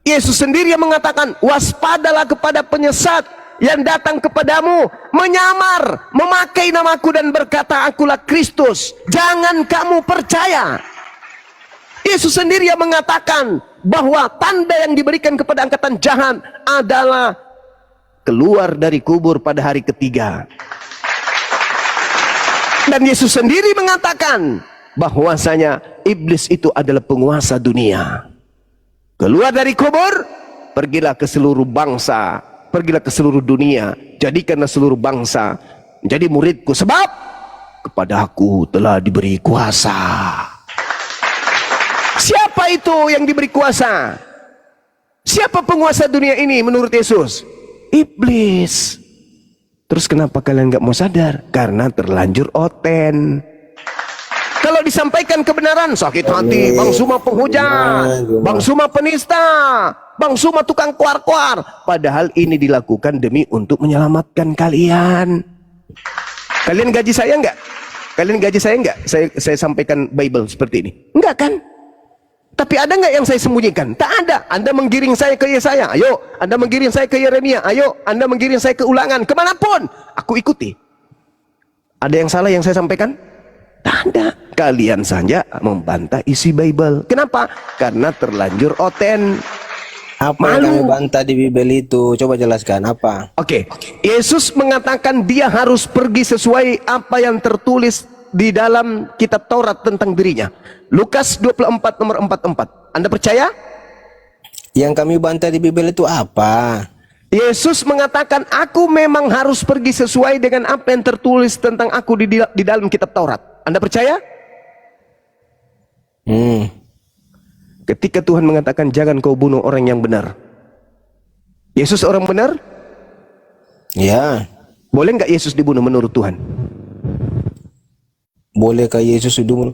Yesus sendiri yang mengatakan, waspadalah kepada penyesat, yang datang kepadamu menyamar, memakai namaku dan berkata akulah Kristus, jangan kamu percaya. Yesus sendiri yang mengatakan bahwa tanda yang diberikan kepada angkatan jahat adalah keluar dari kubur pada hari ketiga. Dan Yesus sendiri mengatakan bahwasanya iblis itu adalah penguasa dunia. Keluar dari kubur, pergilah ke seluruh bangsa, pergilah ke seluruh dunia, jadikanlah seluruh bangsa menjadi muridku, sebab kepada aku telah diberi kuasa. Siapa itu yang diberi kuasa? Siapa penguasa dunia ini menurut Yesus? Iblis. Terus kenapa kalian gak mau sadar? Karena terlanjur oten. Kalau disampaikan kebenaran, sakit hati, Bang Suma penghujat, Bang Suma penista, Bang Suma tukang kuar-kuar. Padahal ini dilakukan demi untuk menyelamatkan kalian. Kalian gaji saya enggak? Kalian gaji saya enggak? Saya sampaikan Bible seperti ini. Enggak kan? Tapi ada enggak yang saya sembunyikan? Tak ada. Anda menggiring saya ke Yesaya, ayo. Anda menggiring saya ke Yeremia, ayo. Anda menggiring saya ke Ulangan, kemanapun aku ikuti. Ada yang salah yang saya sampaikan? Tak ada. Kalian saja membantah isi Bible. Kenapa? Karena terlanjur oten. Apa yang kami bantah di Bible itu? Coba jelaskan apa? Oke. Yesus mengatakan dia harus pergi sesuai apa yang tertulis di dalam kitab Taurat tentang dirinya. Lukas 24 nomor 44. Anda percaya? Yang kami bantah di Bible itu apa? Yesus mengatakan aku memang harus pergi sesuai dengan apa yang tertulis tentang aku di dalam kitab Taurat. Anda percaya? Ketika Tuhan mengatakan jangan kau bunuh orang yang benar. Yesus orang benar? Ya. Boleh nggak Yesus dibunuh menurut Tuhan? Bolehkah Yesus dibunuh?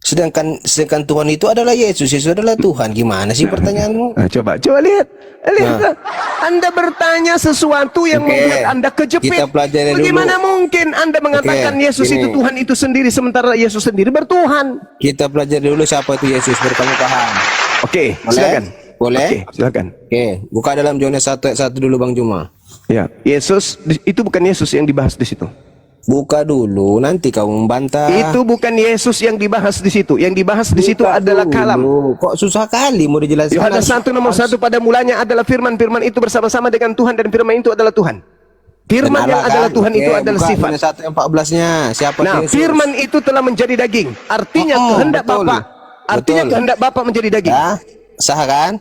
Sedangkan Tuhan itu adalah Yesus. Yesus adalah Tuhan. Gimana sih pertanyaanmu? Nah, coba lihat. Lihat. Anda bertanya sesuatu yang membuat Anda kejepit. Kita pelajari Bagaimana dulu. mungkin Anda mengatakan Yesus itu Tuhan itu sendiri sementara Yesus sendiri bertuhan? Kita pelajari dulu siapa itu Yesus biar kamu paham. Oke, silakan. Boleh? Oke, silakan. Oke, buka dalam Yohanes 1 ayat 1 dulu Bang Juma. Ya, Yesus itu bukan Yesus yang dibahas di situ. Buka dulu, nanti kau membantah. Itu bukan Yesus yang dibahas di situ. Yang dibahas di situ adalah kalam. Kok susah kali mau dijelaskan? Yohanes 1 nomor 1 pada mulanya adalah firman. Firman itu bersama-sama dengan Tuhan dan firman itu adalah Tuhan. Firman yang adalah Tuhan itu adalah sifat. Yohanes 1 ayat 14-nya. Siapa Nah, Yesus? firman itu telah menjadi daging. Artinya kehendak betul. Bapa. Artinya Betul. kehendak Bapa menjadi daging. Ya, sah kan?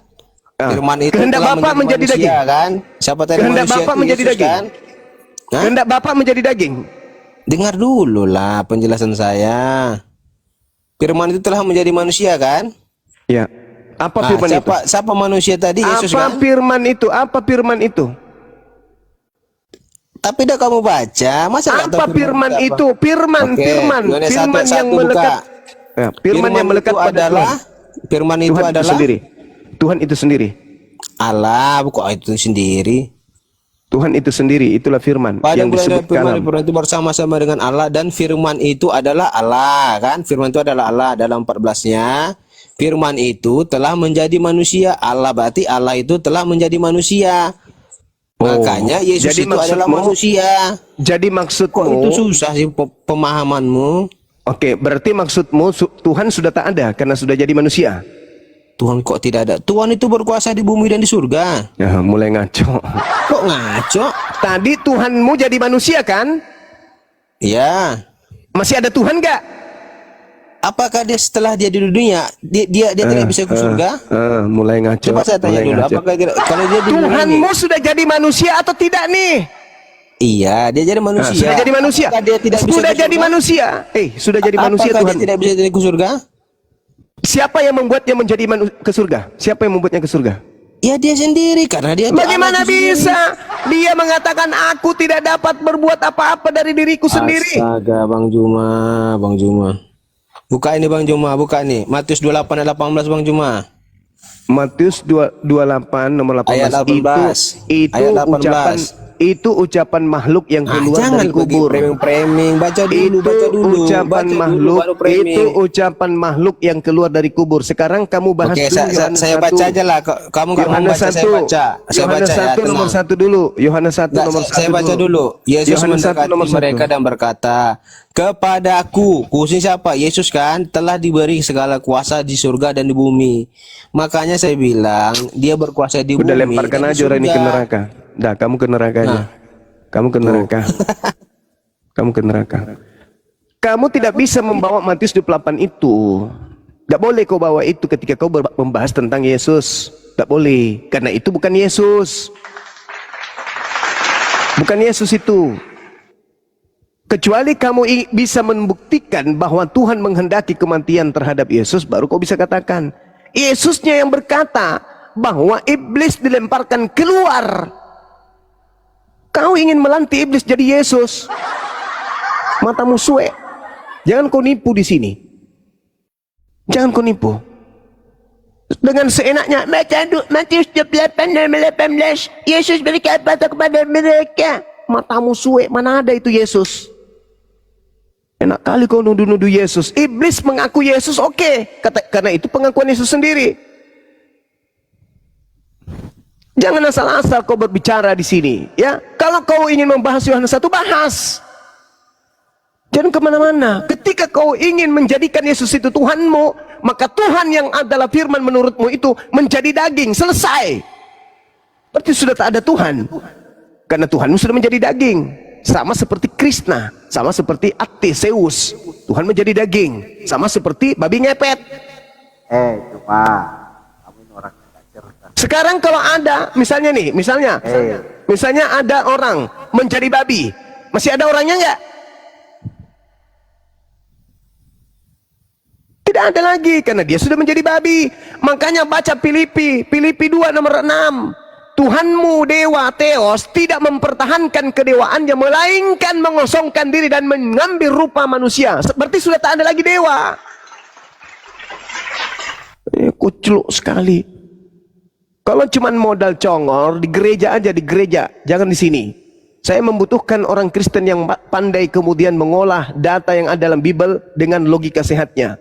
Firman itu kehendak telah Bapa menjadi manusia, daging. Kan? Siapa tadi Kehendak manusia Bapa itu menjadi Yesus, daging. Kan? Hah? Kehendak Bapa menjadi daging. Dengar dulu lah penjelasan saya. Firman itu telah menjadi manusia kan? Ya. Apa firman itu? Siapa manusia tadi? Yesus Apa kan? firman itu? Apa firman itu? Tapi dah kamu baca, masa nggak tahu Apa firman itu? Firman, Oke, firman, Yohanes 1 firman ayat yang 1 melekat. buka. Ya, firman yang melekat itu pada adalah Tuhan. firman itu Tuhan itu adalah sendiri. Tuhan itu sendiri. Allah, bukan itu sendiri. Tuhan itu sendiri, itulah firman Pada yang disebut kalam. firman itu bersama-sama dengan Allah dan firman itu adalah Allah kan? Firman itu adalah Allah dalam 14-nya. Firman itu telah menjadi manusia. Allah berarti Allah itu telah menjadi manusia. Makanya Yesus jadi itu adalah manusia. Jadi maksudmu Kok itu susah sih pemahamanmu? Oke, berarti maksudmu Tuhan sudah tak ada karena sudah jadi manusia. Tuhan kok tidak ada? Tuhan itu berkuasa di bumi dan di surga. Ya, mulai ngaco. Kok ngaco? Tadi Tuhanmu jadi manusia kan? Ya. Masih ada Tuhan nggak? Apakah dia setelah dia di dunia dia tidak bisa ke surga? Mulai ngaco. Coba saya tanya dulu, apakah kalau dia di dunia Tuhanmu sudah jadi manusia atau tidak nih? Iya, dia jadi manusia. Sudah jadi manusia. Apakah dia tidak bisa sudah ke jadi surga? manusia. Sudah jadi manusia Apakah Tuhan. dia tidak bisa jadi ke surga? Siapa yang membuatnya menjadi ke surga? Siapa yang membuatnya ke surga? Ya dia sendiri karena dia Bagaimana bisa? Dia mengatakan aku tidak dapat berbuat apa-apa dari diriku sendiri. Astaga, Bang Juma. Buka ini Bang Juma, buka nih. Matius 28 ayat 18 Bang Juma. Matius 28 nomor 18 Ayat 18. itu Ayat 18. Itu ucapan makhluk yang keluar Jangan dari kubur. framing-framing, baca dulu, Ucapan baca makhluk, baru framing. itu ucapan makhluk yang keluar dari kubur. Sekarang kamu bahas Oke, dulu Yohanes saya 1. baca aja lah. Kamu nggak mau Yohanes baca, 1. saya baca. Saya Yohanes baca 1 ya, nomor tenang. 1 dulu. Yohanes 1 Nggak, nomor 1 saya baca dulu. Yesus Yohanes 1 mendekati nomor 1. mereka dan berkata, kepadaku, khususnya siapa? Yesus kan telah diberi segala kuasa di surga dan di bumi. Makanya saya bilang dia berkuasa di bumi. Udah lemparkan dan di aja orang ini ke surga. neraka. Dah, kamu ke neraka aja. Kamu ke neraka. Kamu ke neraka. Kamu tidak bisa membawa Matius 28 itu. Tidak boleh kau bawa itu ketika kau membahas tentang Yesus. Tidak boleh. Karena itu bukan Yesus. Bukan Yesus itu. Kecuali kamu bisa membuktikan bahwa Tuhan menghendaki kematian terhadap Yesus, baru kau bisa katakan. Yesusnya yang berkata bahwa iblis dilemparkan keluar. Kau ingin melantik iblis jadi Yesus. Matamu suek. Jangan kau nipu di sini. Jangan kau nipu. Dengan seenaknya baca Matius 28:18, Yesus berkata kepada mereka. Matamu suek, mana ada itu Yesus? Enak kali kau nuduh-nuduh Yesus. Iblis mengaku Yesus, oke. Karena itu pengakuan Yesus sendiri. Jangan asal-asal kau berbicara di sini, ya. Kalau kau ingin membahas Yohanes 1, bahas. Jangan kemana-mana. Ketika kau ingin menjadikan Yesus itu Tuhanmu, maka Tuhan yang adalah firman menurutmu itu menjadi daging. Selesai. Berarti sudah tak ada Tuhan. Karena Tuhanmu sudah menjadi daging. Sama seperti Krishna, sama seperti Zeus. Tuhan menjadi daging. Sama seperti babi ngepet. Sekarang kalau ada, misalnya ada orang menjadi babi, masih ada orangnya enggak? Tidak ada lagi, karena dia sudah menjadi babi. Makanya baca Filipi 2 nomor 6. Tuhanmu dewa Theos tidak mempertahankan kedewaannya, melainkan mengosongkan diri dan mengambil rupa manusia. Seperti sudah tak ada lagi dewa. Kucluk sekali. Kalau cuma modal congor, di gereja aja, di gereja. Jangan di sini. Saya membutuhkan orang Kristen yang pandai kemudian mengolah data yang ada dalam Bible dengan logika sehatnya.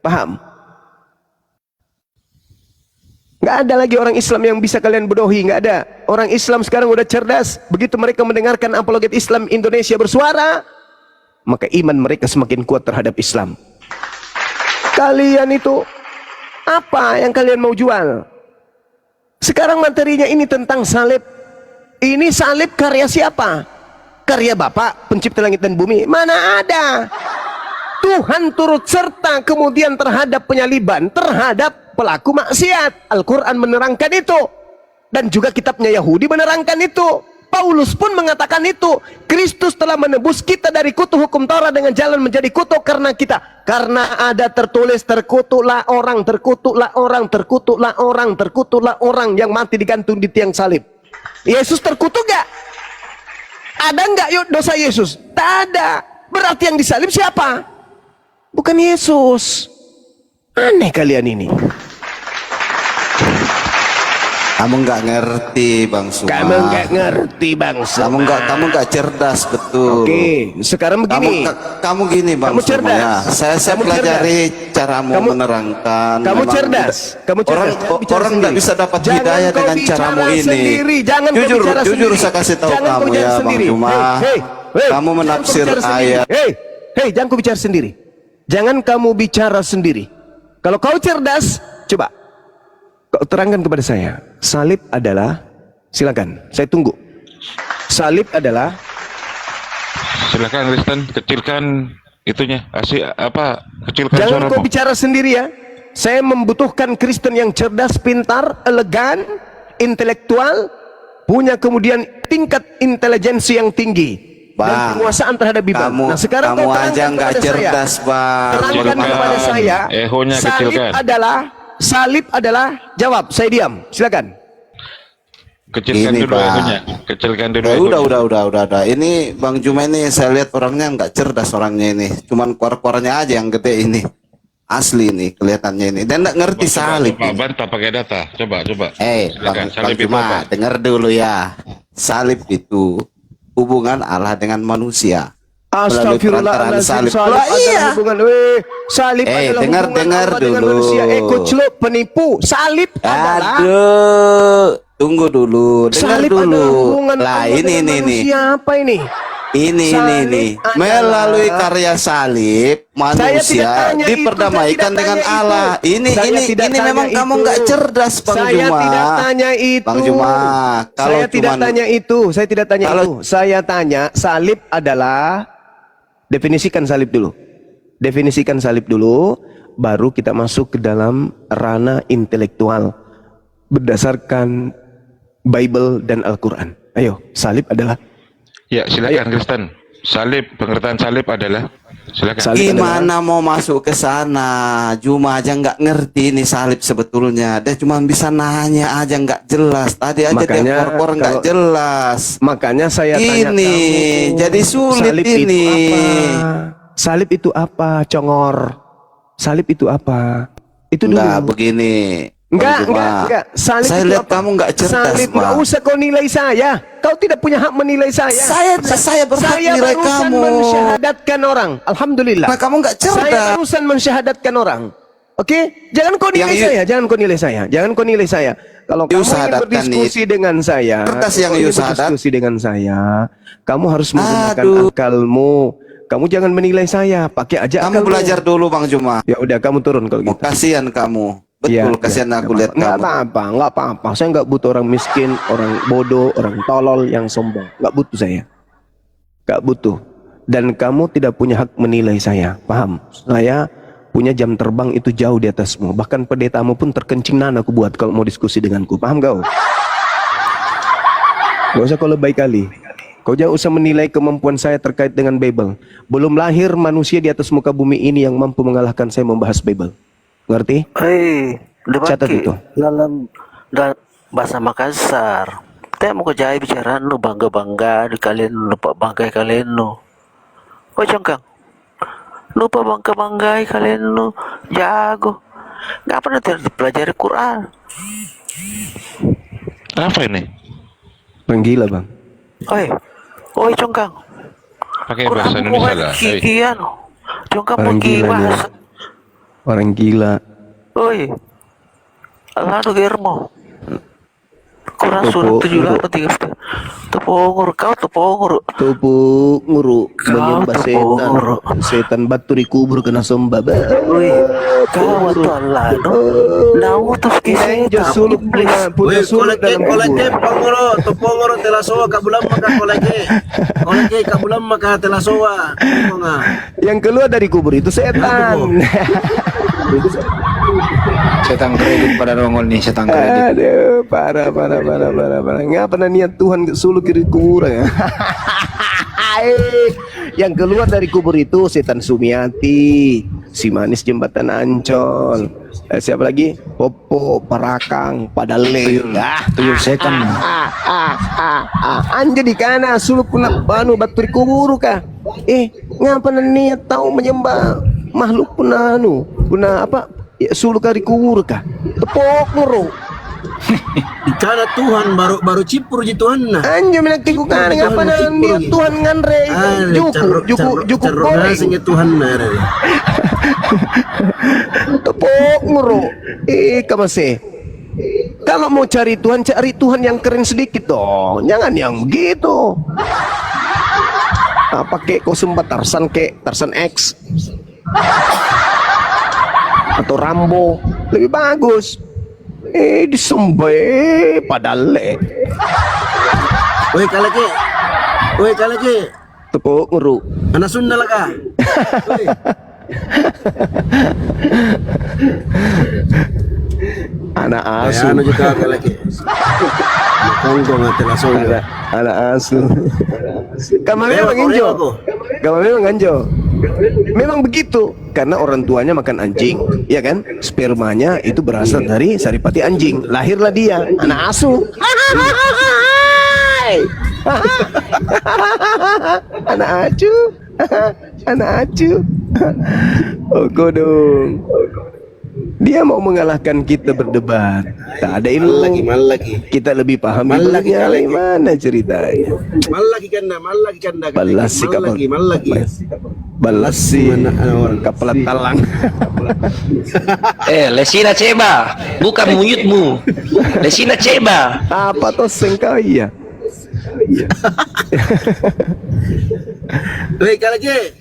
Paham? Nggak ada lagi orang Islam yang bisa kalian bodohi, nggak ada. Orang Islam sekarang udah cerdas. Begitu mereka mendengarkan apologet Islam Indonesia bersuara, maka iman mereka semakin kuat terhadap Islam. Kalian itu apa yang kalian mau jual? Sekarang materinya ini tentang salib. Ini salib karya siapa? Karya Bapa pencipta langit dan bumi? Mana ada. Tuhan turut serta kemudian terhadap penyaliban, terhadap pelaku maksiat. Al-Quran menerangkan itu. Dan juga kitabnya Yahudi menerangkan itu. Paulus pun mengatakan itu. Kristus telah menebus kita dari kutu hukum Taurat dengan jalan menjadi kutuk karena kita. Karena ada tertulis, terkutuklah orang, terkutuklah orang, terkutuklah orang, terkutuklah orang yang mati digantung di tiang salib. Yesus terkutuk gak? Ada nggak yuk dosa Yesus? Tak ada. Berarti yang disalib siapa? Bukan Yesus. Aneh kalian ini. Kamu nggak ngerti Bang Suma. Kamu nggak ngerti Bang Suma. Kamu nggak cerdas betul. Oke, sekarang begini. Kamu gini Bang Kamu Suma cerdas. ya. Saya pelajari caramu menerangkan. Kamu Memang cerdas. Kamu cerdas. Orang nggak bisa dapat hidayah dengan caramu ini. Jangan Jujur saya kasih tahu kamu ya Bang Suma. Kamu menafsir ayat. Hei, jangan kau bicara sendiri. Jangan kamu bicara sendiri. Kalau kau cerdas, coba kau terangkan kepada saya. Salib adalah, silakan, saya tunggu. Salib adalah, Silakan Kristen, kecilkan itunya. Kecilkan jangan suaramu. kau bicara sendiri ya. Saya membutuhkan Kristen yang cerdas, pintar, elegan, intelektual, punya kemudian tingkat intelijensi yang tinggi. Dan penguasaan terhadap Bible. Nah sekarang kamu aja nggak cerdas Bang. Terangkan kepada saya. Salib adalah jawab. Saya diam. Silakan. Kecilkan ini, dulu Pak. ehonya. Kecilkan dulu ehonya. Udah. Ini Bang Juma ini saya lihat orangnya nggak cerdas orangnya ini. Cuman keluar-keluarnya aja yang gede ini. Asli ini kelihatannya ini. Dan nggak ngerti salib. Coba bantah pakai data. Coba. Bang Juma, dengar dulu ya. salib itu hubungan Allah dengan manusia. Melalui perantaraan Astagfirullahaladzim, salib. salib Lah, adalah iya. hubungan, salib adalah dengar hubungan Allah dengan dulu. manusia. Koclok, penipu. Salib adalah Aduh, tunggu dulu, dengar salib adalah dulu. hubungan Lah Allah ini dengan nih. Siapa ini? Ini Salib melalui adalah- karya salib Saya tidak manusia tanya itu, diperdamaikan saya tidak dengan tanya Allah. itu. Ini Saya tidak tanya memang kamu itu. nggak cerdas, Bang Saya Juma. tidak tanya itu. Bang Juma, kalau Saya tidak cuman- tanya itu. Saya tidak tanya Kalau- itu. Saya tanya salib adalah, definisikan salib dulu. Definisikan salib dulu, baru kita masuk ke dalam ranah intelektual berdasarkan Bible dan Al-Quran. Ayo, salib adalah Ya, silakan Kristen. Salib, pengertian salib adalah silakan. Salib Gimana mau masuk ke sana? Juma aja nggak ngerti ini salib sebetulnya. Dia cuma bisa nanya aja nggak jelas. Tadi aja dia Makanya kor nggak kalau- jelas. Makanya saya tanya Ini kamu, jadi sulit salib ini. Itu apa? Salib itu apa, Congor? Salib itu apa? Itu dulu. Enggak begini. Bang Juma. Enggak. Salib Saya itu lihat apa? kamu nggak cerdas, Salib, Bang. nggak usah kau nilai saya. Kau tidak punya hak menilai saya. Saya berhak nilai barusan kamu. mensyahadatkan orang. Alhamdulillah. Nah, kamu nggak Saya cerdas. barusan mensyahadatkan orang. Oke? Jangan kau nilai Yang saya. Jangan kau nilai saya. Jangan kau nilai saya. Kalau kamu ingin syahadatkan berdiskusi dengan saya, Kertas yang kau ingin you syahadat. berdiskusi dengan saya, kamu harus menggunakan Aduh. akalmu. Kamu jangan menilai saya. Pakai aja Kamu akalmu. belajar dulu, Bang Juma. Ya udah, kamu turun kalau Oh, gitu. kasihan kamu. Iya, Betul, kasihan iya. aku lihat Nggak kamu. apa-apa. Saya nggak butuh orang miskin, orang bodoh, orang tolol yang sombong. Nggak butuh saya. Nggak butuh. Dan kamu tidak punya hak menilai saya. Paham? Saya punya jam terbang itu jauh di atasmu. Bahkan pendetamu pun terkencing aku buat kalau mau diskusi denganku. Paham kau? Gak usah kau lebay kali. Kau jangan usah menilai kemampuan saya terkait dengan Bible. Belum lahir manusia di atas muka bumi ini yang mampu mengalahkan saya membahas Bible. Ngerti? Catat itu. Dalam bahasa Makassar, kita mau kerja bicara nu bangga di kalian, lupa banggai kalian nu. Oh congkang, lupa banggai kalian nu jago. Nggak pernah dipelajari Quran. Apa ini? Orang gila, Bang. Oi congkang. Pakai bahasa Indonesia lah. Kikian, congkang Orang pergi gila dia. bahasa. Orang gila. Oi, Allah tu germo. Quran Topo, surat 78 tepunggur kau tepunggur. Tupu nguru menyembah Tupu setan. nguru. Setan batu dikubur kena sombah. Oi, kau tu Allah no. Nau tu kisah Injo suluk punya suluk dalam kubur. Pangoro, topongoro telasoa kabulam maka kolege. Kolege kabulam maka telasoa. Yang keluar dari kubur itu setan. Setan kredit pada nongol nih, setan kredit. Aduh, parah. Nggak pernah niat Tuhan suluk kiri kubur ya. Yang keluar dari kubur itu setan Sumiati, si manis jembatan Ancol, siapa lagi? Popo, Parakang, Padale. Tuyul setan. Anja di kana suluk kuna banu batu di kubur kah? Ngapa niat tahu menyembah makhluk kuna apa? Ya, suluk dari kubur kah? Tepok ngero. Karena Tuhan baru cipur ji Tuhan nah. Anjo menaktiku kan ngapa niat Tuhan nganre juku goreng. Rasanya Tuhan nah. Tepok ngero. Kamase. Kalau mau cari Tuhan yang keren sedikit dong. Jangan yang begitu. Pakai kostum Tarzan Tarzan X atau Rambo lebih bagus. Disembah padahal Woi kalake. tepuk nguru. Anak Sunda lah kah? Anak asu. Anu juga kalake. Kongko ngate langsung. Anak asu. Kamu memang injo. Kamu memang anjo. Memang begitu karena orang tuanya makan anjing, ya kan? Spermanya itu berasal dari saripati anjing. Lahirlah dia, anak asu. Anak acu. Anak acu. Oh, dong. Dia mau mengalahkan kita berdebat. Tak ada ilmu. Mal lagi. Kita lebih paham Mal lagi, ilmunya. mal lagi. Mana ceritanya? Mal lagi kanda. Balas si kapal. Balas si kapal talang. Lesina ceba, bukan muyutmu. Lesina ceba. Apa tuh sengkau iya? Woi, kalau lagi.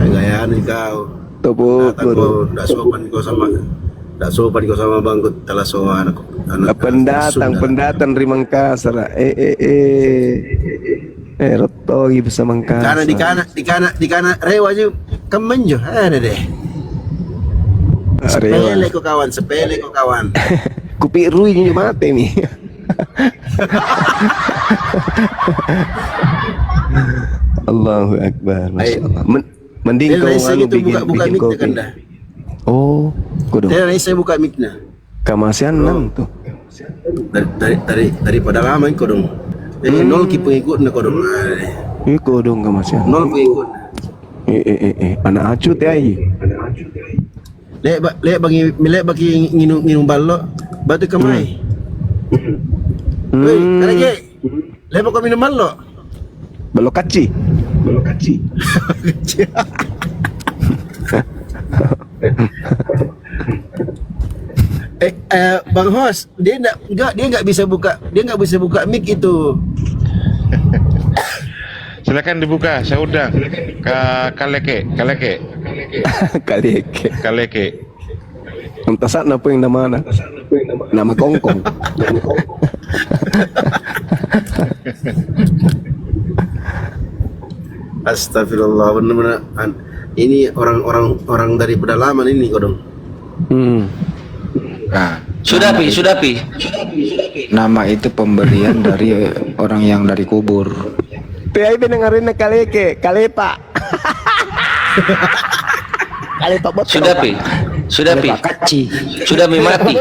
Gaya nih kau. Topo, Nggak sopan kau sama bangku Talasoa anak pendatang dari Mangkasar. Rotogi bisa Mangkasar. Di kana rewa aja kemenjo ada deh. Sepele kau kawan. Kupi rui ini mati nih. Allahu Akbar. Masya Allah. Mending kau buka bikin mic-nya kopi. kan dah. Oh, kudu. Saya buka mic-nya. Kamasian nang tuh. Daripada lama kau dong. Nol ki pengikut kau dong. Iko dong kamasian. Nol pengikut. Anak acut ya i. Lek bagi nginum ballo batu kemai. Woi, kalau lagi. Lek kau minum ballo. Ballo kaci. Bang Hos, dia nggak bisa buka mic itu. Silakan dibuka, saya undang Kaleke. Entah saat apa yang nama nama kongkong. Astagfirullah, benar-benar ini orang dari pedalaman ini kau dong. Nah, Sudah pi. nama itu pemberian dari orang yang dari kubur. Tiai dengerin Kalepa. Kalepa bot. Sudah pi. Kaci. Sudah mi mati.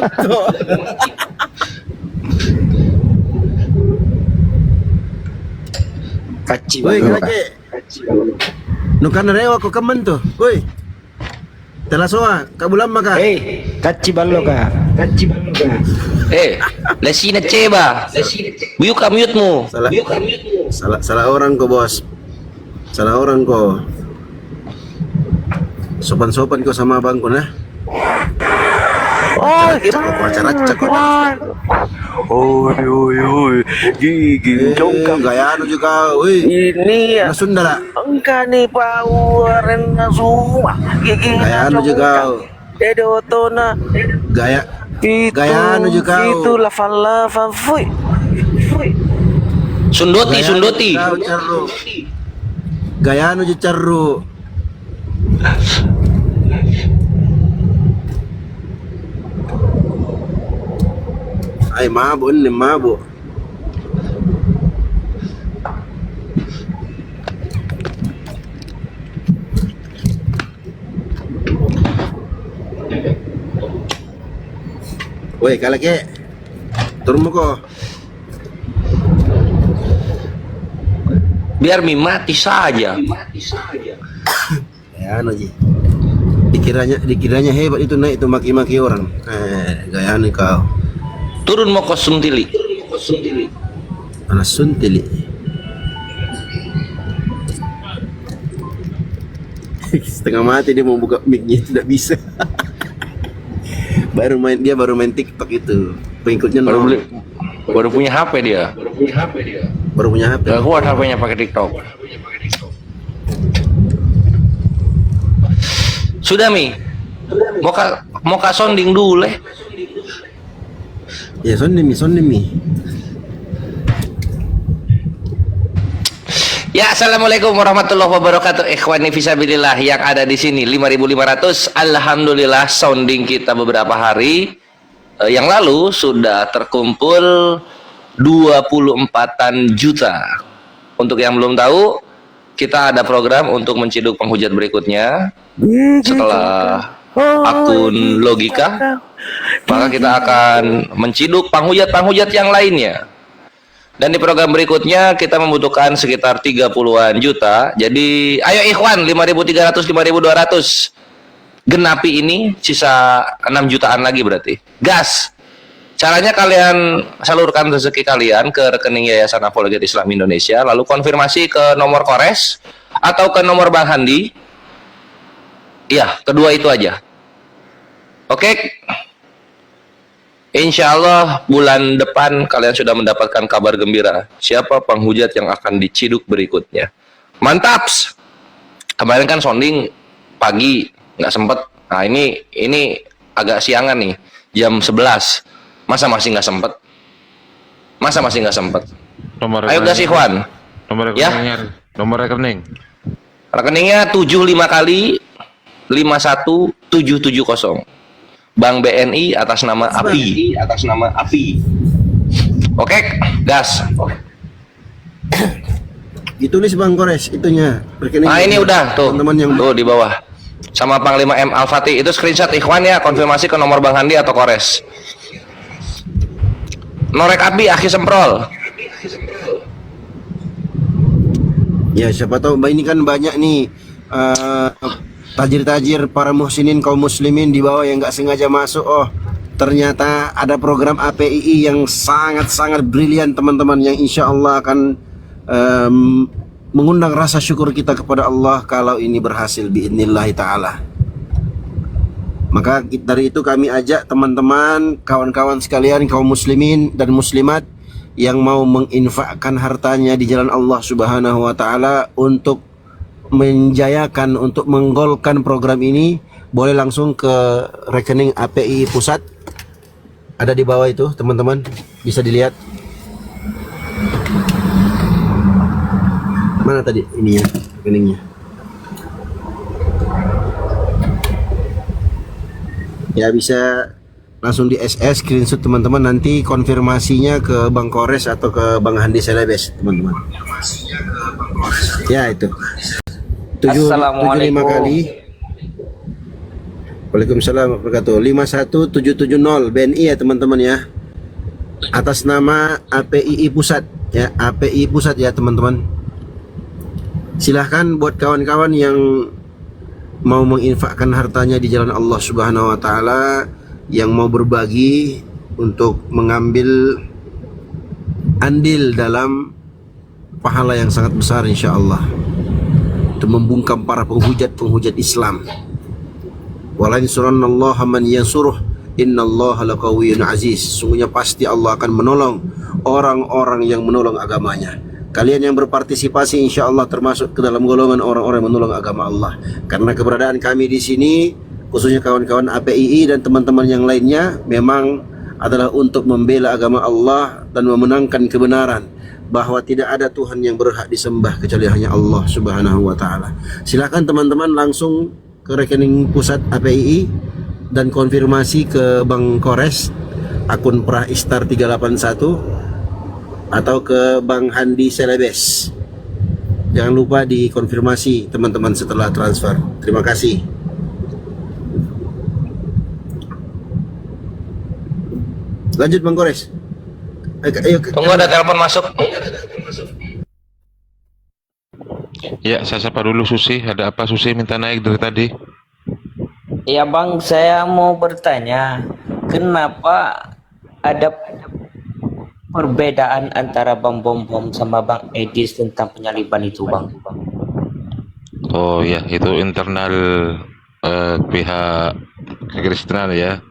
Kaci. Woi, lagi. Nukan rewa kau kemen tuh. Woi. Talasoa, kabulam maka. Kaci ballo ka. Lesina ceba. Buka muyutmu. Salah orang kau bos. Salah orang kau. Sopan-sopan kau sama abangku nah. Oi. Gigi jongkang gaya anu juga. Woi. Ini ya. Sundara. Engkau nih pauren semua. Gigi Gaya anu juga. Dedotona. Gaya anu juga. Itu lava fui. Sundoti. Gaya anu ceru. Ay mabuk. Woi, kalake. Turun mo ko. Biar mi mati saja. Ya anu ji. Dikiranya hebat itu naik itu maki-maki orang. Gaya anu kau. Turun mau ke Suntili. Anak Suntili. Setengah mati dia mau buka mic-nya tidak bisa. baru main TikTok itu. Pengikutnya baru punya HP dia. Baru punya HP. Gak kuat HP-nya pakai TikTok. Sudah mi. Mau ka sounding dulu leh. Ya sounding mi. Ya, assalamualaikum warahmatullahi wabarakatuh. Ikhwani fisabilillah yang ada di sini 5.500. Alhamdulillah sounding kita beberapa hari yang lalu sudah terkumpul 24-an juta. Untuk yang belum tahu, kita ada program untuk menciduk penghujat berikutnya. Setelah akun logika, maka kita akan menciduk penghujat-penghujat yang lainnya. Dan di program berikutnya kita membutuhkan sekitar 30-an juta. Jadi ayo ikhwan, 5.300, 5.200. genapi ini sisa 6 jutaan lagi berarti. Gas. Caranya kalian salurkan rezeki kalian ke rekening Yayasan Apologet Islam Indonesia, lalu konfirmasi ke nomor Kores atau ke nomor Bang Handi. Iya, kedua itu aja. Oke. Insya Allah bulan depan kalian sudah mendapatkan kabar gembira. Siapa penghujat yang akan diciduk berikutnya. Mantaps. Kemarin kan sounding pagi, nggak sempet. Nah ini agak siangan nih, jam 11. Masa masih nggak sempet? Masa masih nggak sempet? Ayo gas Ikhwan. Nomor ya? rekeningnya, nomor rekening. Rekeningnya 75 kali 51770. Bank BNI atas nama API. Oke, gas. Ditulis Bang Kores itunya. Nah ini udah tuh, teman-teman yang tuh di bawah. Sama Panglima M Al-Fatih itu screenshot Ikhwan ya, konfirmasi ke nomor Bang Handi atau Kores. Norek Abi Akhi Semprol. Ya siapa tahu ini kan banyak nih tajir-tajir para muhsinin kaum muslimin di bawah yang nggak sengaja masuk. Oh ternyata ada program APII yang sangat-sangat brilian teman-teman, yang insya Allah akan mengundang rasa syukur kita kepada Allah kalau ini berhasil biidznillah ta'ala. Maka dari itu kami ajak teman-teman, kawan-kawan sekalian, kaum muslimin dan muslimat yang mau menginfakkan hartanya di jalan Allah Subhanahu wa taala untuk menjayakan, untuk menggolkan program ini, boleh langsung ke rekening API Pusat. Ada di bawah itu, teman-teman, bisa dilihat. Mana tadi ininya, rekeningnya? Ya bisa langsung di SS screenshot teman-teman, nanti konfirmasinya ke Bang Kores atau ke Bang Handi Selebes teman-teman. Ya itu 75 kali. Waalaikumsalam warahmatullahi wabarakatuh. 51770 BNI ya teman-teman ya, atas nama APII Pusat ya, API Pusat ya teman-teman. Silahkan buat kawan-kawan yang mau menginfakkan hartanya di jalan Allah Subhanahu wa taala, yang mau berbagi untuk mengambil andil dalam pahala yang sangat besar insya Allah, untuk membungkam para penghujat Islam. Wala yansurannallaha man yansuruh innallaha laqawiyyun aziz. Sungguhnya pasti Allah akan menolong orang-orang yang menolong agamanya. Kalian yang berpartisipasi insya Allah termasuk ke dalam golongan orang-orang yang menolong agama Allah. Karena keberadaan kami di sini, khususnya kawan-kawan APII dan teman-teman yang lainnya, memang adalah untuk membela agama Allah dan memenangkan kebenaran, bahwa tidak ada Tuhan yang berhak disembah kecuali hanya Allah Subhanahu wa taala. Silakan teman-teman langsung ke rekening pusat APII dan konfirmasi ke Bang Kores akun Praistar 381 atau ke Bang Handi Selebes. Jangan lupa dikonfirmasi teman-teman setelah transfer. Terima kasih. Lanjut Bang Kores. Ayo, tunggu ada telepon masuk. Ya, saya sapa dulu Susi. Ada apa Susi minta naik dari tadi? Ya Bang, saya mau bertanya, kenapa ada perbedaan antara Bang Bom sama Bang Edis tentang penyaliban itu Bang? Oh ya, itu internal pihak kekristenan ya.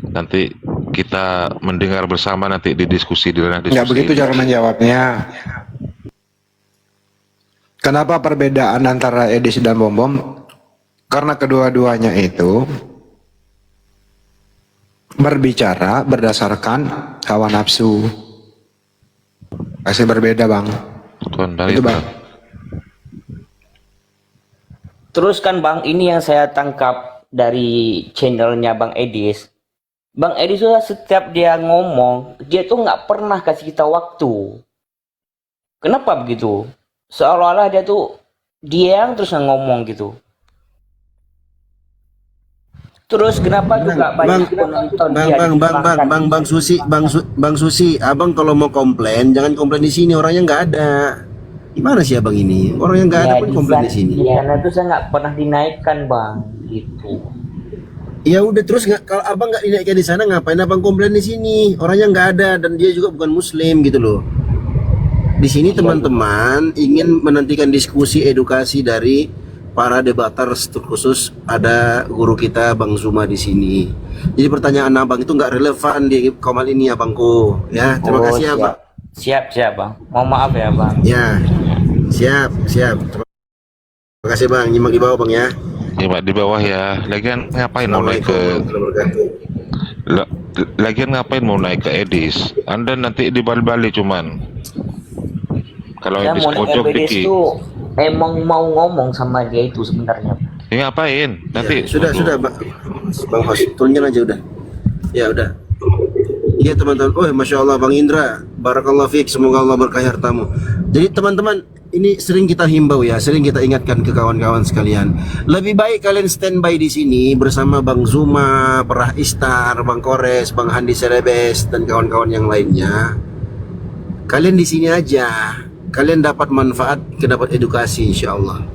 Nanti kita mendengar bersama nanti di diskusi di ranah diskusi. Ya begitu cara menjawabnya. Kenapa perbedaan antara Edis dan Bom? Karena kedua-duanya itu berbicara berdasarkan hawa nafsu. Pasti berbeda Bang. Itu Bang. Terus kan Bang, ini yang saya tangkap dari channelnya Bang Edis. Bang Edis sudah setiap dia ngomong, dia tuh nggak pernah kasih kita waktu. Kenapa begitu? Seolah-olah dia yang terus ngomong gitu. Terus kenapa juga banyak penonton Bang Susi, Abang kalau mau komplain jangan komplain di sini, orangnya nggak ada. Gimana sih abang ini? Orang yang nggak ada pun komplain di sini. Di sana tuh saya nggak pernah dinaikkan bang, gitu. Ya udah terus nggak, kalau abang nggak dinaikkan di sana ngapain abang komplain di sini? Orangnya nggak ada dan dia juga bukan Muslim gitu loh. Di sini teman-teman ingin menantikan diskusi edukasi dari para debater khusus ada guru kita Bang Zuma di sini. Jadi pertanyaan abang itu nggak relevan di komal ini abangku. Ya terima kasih ya bang. Siap bang. Mohon maaf ya bang. Ya siap. Terima kasih bang. Nyimak di bawah bang ya. Nyimak di bawah ya. Lagian ngapain mau naik ke Lagian ngapain mau naik ke Edis? Anda nanti dibal-bali cuman. Kalau Saya Edis mau naik pojok EBDS dikit. tuh emang mau ngomong sama dia itu sebenarnya. Ya ngapain? Nanti sudah bang host tunjukin aja udah. Ya udah. Iya teman-teman. Oh masya Allah bang Indra. Barakallah fiik. Semoga Allah berkahi hartamu. Jadi teman-teman ini sering kita himbau ya, sering kita ingatkan ke kawan-kawan sekalian. Lebih baik kalian standby di sini bersama Bang Zuma, Perah Istar, Bang Kores, Bang Handi Serebes dan kawan-kawan yang lainnya. Kalian di sini aja. Kalian dapat manfaat, dapat edukasi insya Allah.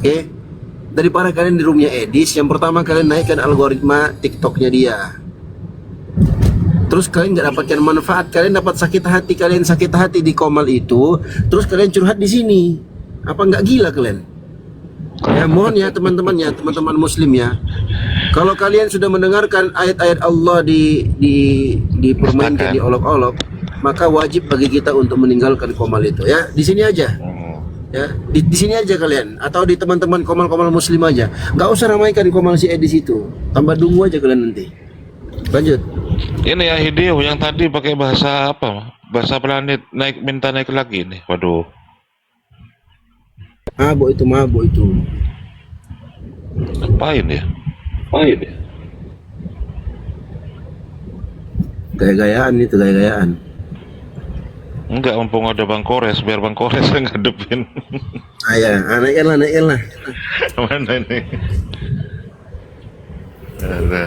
Oke? Daripada kalian di roomnya Edis, yang pertama kalian naikkan algoritma TikToknya dia. Terus kalian nggak dapatkan manfaat, kalian dapat sakit hati, kalian sakit hati di komal itu, terus kalian curhat di sini. Apa nggak gila kalian? Ya mohon ya teman-teman Muslim ya. Kalau kalian sudah mendengarkan ayat-ayat Allah dipermainkan, diolok-olok, maka wajib bagi kita untuk meninggalkan komal itu ya. Di sini aja. Ya, di sini aja kalian atau di teman-teman komal-komal Muslim aja. Nggak usah ramaikan komal si Edis itu. Tambah dungu aja kalian nanti. Lanjut. Ini ya Hideo yang tadi pakai bahasa apa? Bahasa planet minta naik lagi nih. Waduh. Mabuk itu. Ngapain ya? Gaya-gayaan itu, gaya-gayaan. Enggak, mumpung ada Bang Kores, biar Bang Kores yang ngadepin. Naikkan lah. Mana ini? Ada.